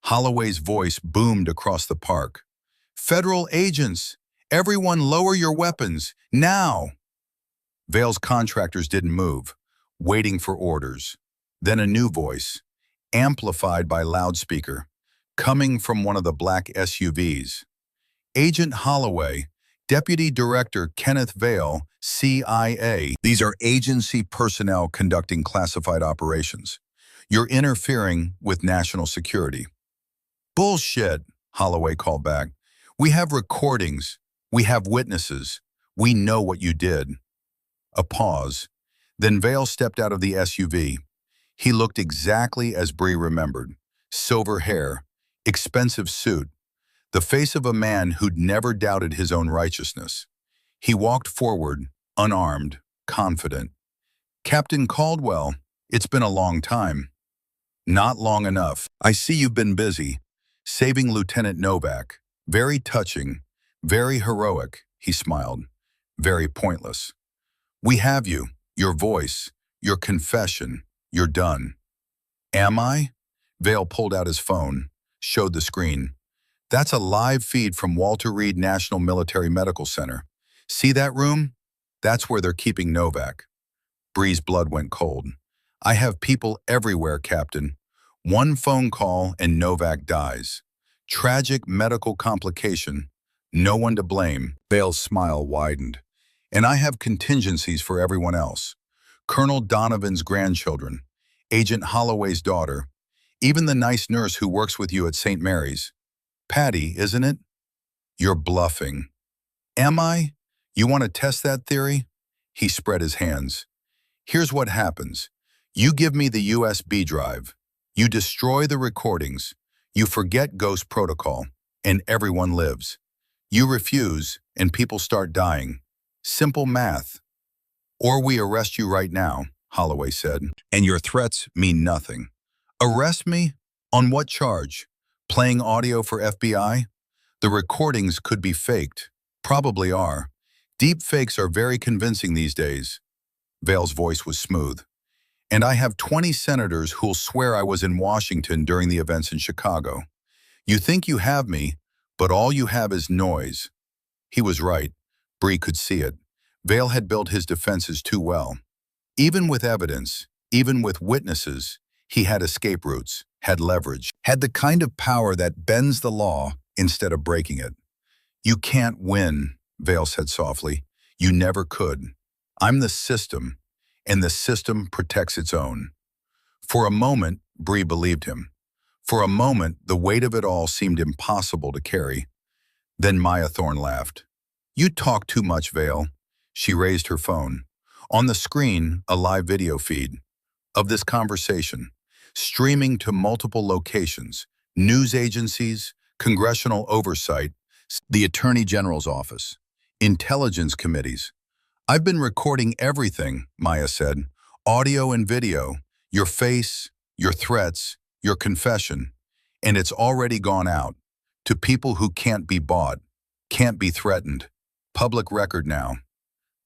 Holloway's voice boomed across the park. Federal agents! Everyone lower your weapons, now! Vale's contractors didn't move, waiting for orders. Then a new voice, amplified by loudspeaker, coming from one of the black SUVs. Agent Holloway, Deputy Director Kenneth Vale, CIA. These are agency personnel conducting classified operations. You're interfering with national security. Bullshit, Holloway called back. We have recordings. We have witnesses. We know what you did. A pause. Then Vale stepped out of the SUV. He looked exactly as Bree remembered. Silver hair, expensive suit, the face of a man who'd never doubted his own righteousness. He walked forward, unarmed, confident. Captain Caldwell, it's been a long time. Not long enough. I see you've been busy. Saving Lieutenant Novak. Very touching, very heroic, he smiled. Very pointless. We have you, your voice, your confession. You're done. Am I? Vale pulled out his phone, showed the screen. That's a live feed from Walter Reed National Military Medical Center. See that room? That's where they're keeping Novak. Bree's blood went cold. I have people everywhere, Captain. One phone call and Novak dies. Tragic medical complication. No one to blame. Vale's smile widened. And I have contingencies for everyone else. Colonel Donovan's grandchildren, Agent Holloway's daughter, even the nice nurse who works with you at St. Mary's. Patty, isn't it? You're bluffing. Am I? You want to test that theory? He spread his hands. Here's what happens. You give me the USB drive. You destroy the recordings. You forget Ghost Protocol, and everyone lives. You refuse, and people start dying. Simple math. Or we arrest you right now, Holloway said, and your threats mean nothing. Arrest me? On what charge? Playing audio for FBI? The recordings could be faked. Probably are. Deep fakes are very convincing these days. Vale's voice was smooth. And I have 20 senators who'll swear I was in Washington during the events in Chicago. You think you have me, but all you have is noise. He was right. Bree could see it. Vale had built his defenses too well. Even with evidence, even with witnesses, he had escape routes, had leverage, had the kind of power that bends the law instead of breaking it. You can't win, Vale said softly. You never could. I'm the system, and the system protects its own. For a moment, Bree believed him. For a moment, the weight of it all seemed impossible to carry. Then Maya Thorne laughed. You talk too much, Vale. She raised her phone. On the screen, a live video feed of this conversation, streaming to multiple locations, news agencies, congressional oversight, the Attorney General's office, intelligence committees. I've been recording everything, Maya said. Audio and video, your face, your threats, your confession. And it's already gone out to people who can't be bought, can't be threatened. Public record now.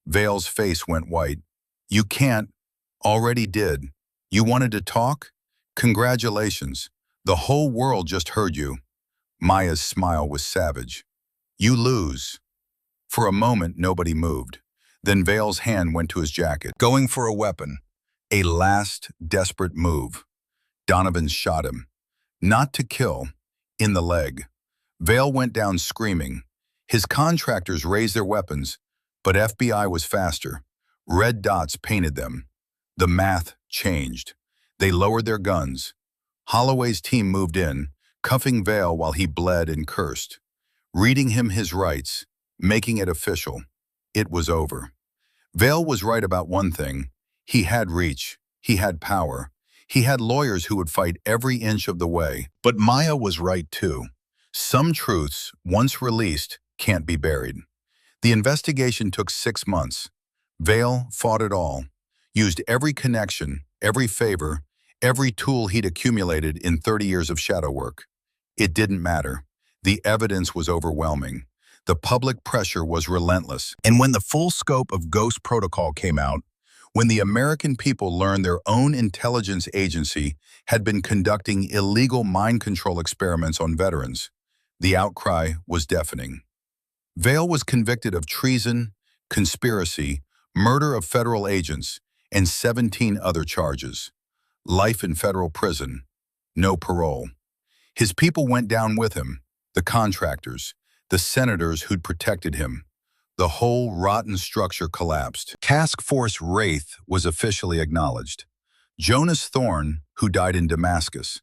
Vale's face went white. You can't. Already did. You wanted to talk? Congratulations. The whole world just heard you. Maya's smile was savage. You lose. For a moment, nobody moved. Then Vale's hand went to his jacket, going for a weapon. A last, desperate move. Donovan shot him. Not to kill, in the leg. Vale went down screaming. His contractors raised their weapons, but FBI was faster. Red dots painted them. The math changed. They lowered their guns. Holloway's team moved in, cuffing Vale while he bled and cursed. Reading him his rights, making it official. It was over. Vale was right about one thing. He had reach. He had power. He had lawyers who would fight every inch of the way. But Maya was right too. Some truths, once released, can't be buried. The investigation took 6 months. Vale fought it all, used every connection, every favor, every tool he'd accumulated in 30 years of shadow work. It didn't matter. The evidence was overwhelming. The public pressure was relentless. And when the full scope of Ghost Protocol came out, when the American people learned their own intelligence agency had been conducting illegal mind control experiments on veterans, The outcry was deafening. Vale was convicted of treason, conspiracy, murder of federal agents, and 17 other charges. Life in federal prison, no parole. His people went down with him, the contractors, the senators who'd protected him. The whole rotten structure collapsed. Task Force Wraith was officially acknowledged. Jonas Thorne, who died in Damascus,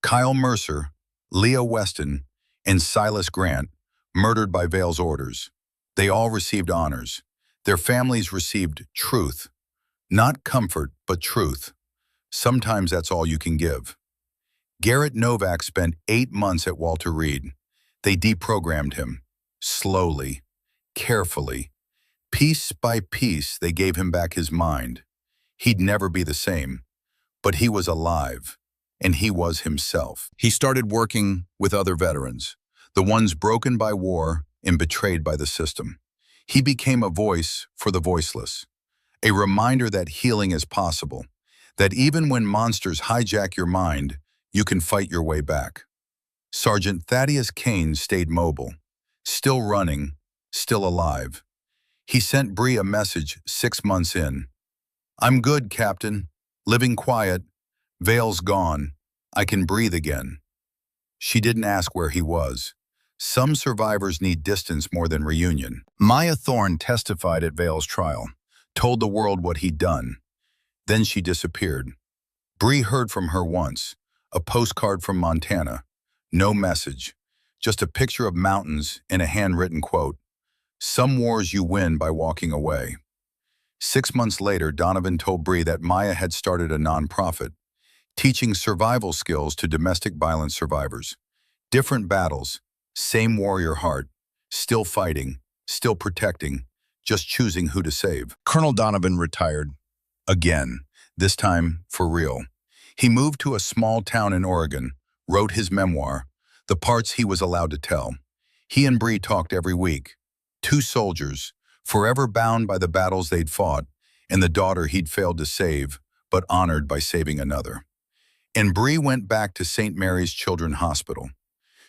Kyle Mercer, Leah Weston, and Silas Grant, murdered by Vale's orders. They all received honors. Their families received truth. Not comfort, but truth. Sometimes that's all you can give. Garrett Novak spent 8 months at Walter Reed. They deprogrammed him. Slowly, carefully. Piece by piece, they gave him back his mind. He'd never be the same. But he was alive, and he was himself. He started working with other veterans, the ones broken by war and betrayed by the system. He became a voice for the voiceless, a reminder that healing is possible, that even when monsters hijack your mind, you can fight your way back. Sergeant Thaddeus Kane stayed mobile, still running, still alive. He sent Bree a message 6 months in. "I'm good, Captain. Living quiet. Vale's gone. I can breathe again." She didn't ask where he was. Some survivors need distance more than reunion. Maya Thorne testified at Vale's trial, told the world what he'd done. Then she disappeared. Bree heard from her once, a postcard from Montana. No message, just a picture of mountains and a handwritten quote. "Some wars you win by walking away." 6 months later, Donovan told Bree that Maya had started a nonprofit, teaching survival skills to domestic violence survivors. Different battles, same warrior heart, still fighting, still protecting, just choosing who to save. Colonel Donovan retired. Again, this time for real. He moved to a small town in Oregon, wrote his memoir, the parts he was allowed to tell. He and Bree talked every week. 2 soldiers, forever bound by the battles they'd fought, and the daughter he'd failed to save, but honored by saving another. And Bree went back to St. Mary's Children's Hospital.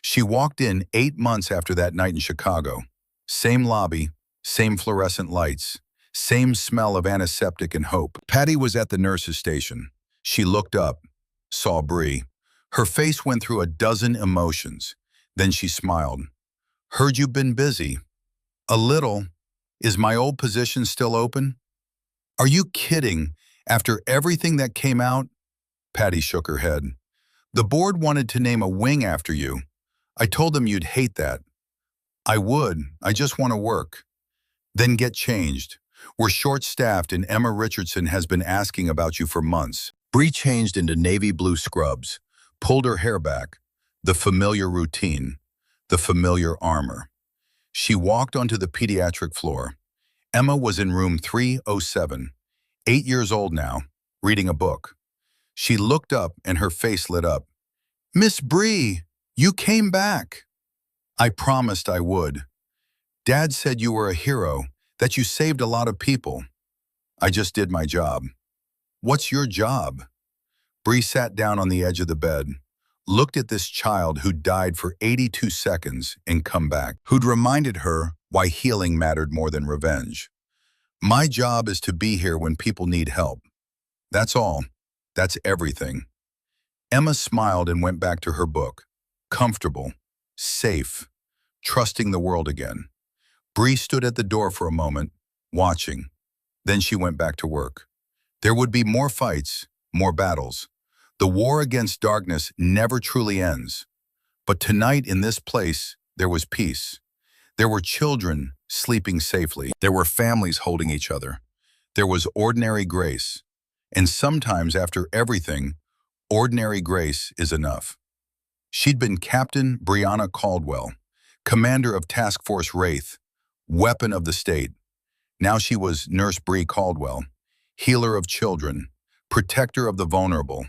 She walked in 8 months after that night in Chicago. Same lobby, same fluorescent lights, same smell of antiseptic and hope. Patty was at the nurse's station. She looked up, saw Bree. Her face went through a dozen emotions. Then she smiled. "Heard you've been busy." "A little. Is my old position still open?" "Are you kidding? After everything that came out?" Patty shook her head. "The board wanted to name a wing after you. I told them you'd hate that." "I would. I just want to work." "Then get changed. We're short-staffed and Emma Richardson has been asking about you for months." Bree changed into navy blue scrubs, pulled her hair back, the familiar routine, the familiar armor. She walked onto the pediatric floor. Emma was in room 307, 8 years old now, reading a book. She looked up and her face lit up. "Miss Bree, you came back." "I promised I would. Dad said you were a hero, that you saved a lot of people." "I just did my job." "What's your job?" Bree sat down on the edge of the bed, looked at this child who died for 82 seconds and come back, who'd reminded her why healing mattered more than revenge. "My job is to be here when people need help. That's all. That's everything." Emma smiled and went back to her book, comfortable, safe, trusting the world again. Bree stood at the door for a moment, watching. Then she went back to work. There would be more fights, more battles. The war against darkness never truly ends. But tonight in this place, there was peace. There were children sleeping safely. There were families holding each other. There was ordinary grace. And sometimes after everything, ordinary grace is enough. She'd been Captain Brianna Caldwell, commander of Task Force Wraith, weapon of the state. Now she was Nurse Bree Caldwell, healer of children, protector of the vulnerable.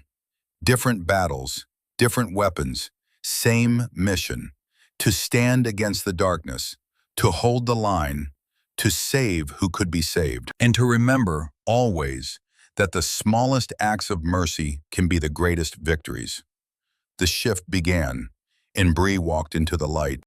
Different battles, different weapons, same mission. To stand against the darkness, to hold the line, to save who could be saved. And to remember, always, that the smallest acts of mercy can be the greatest victories. The shift began, and Bree walked into the light.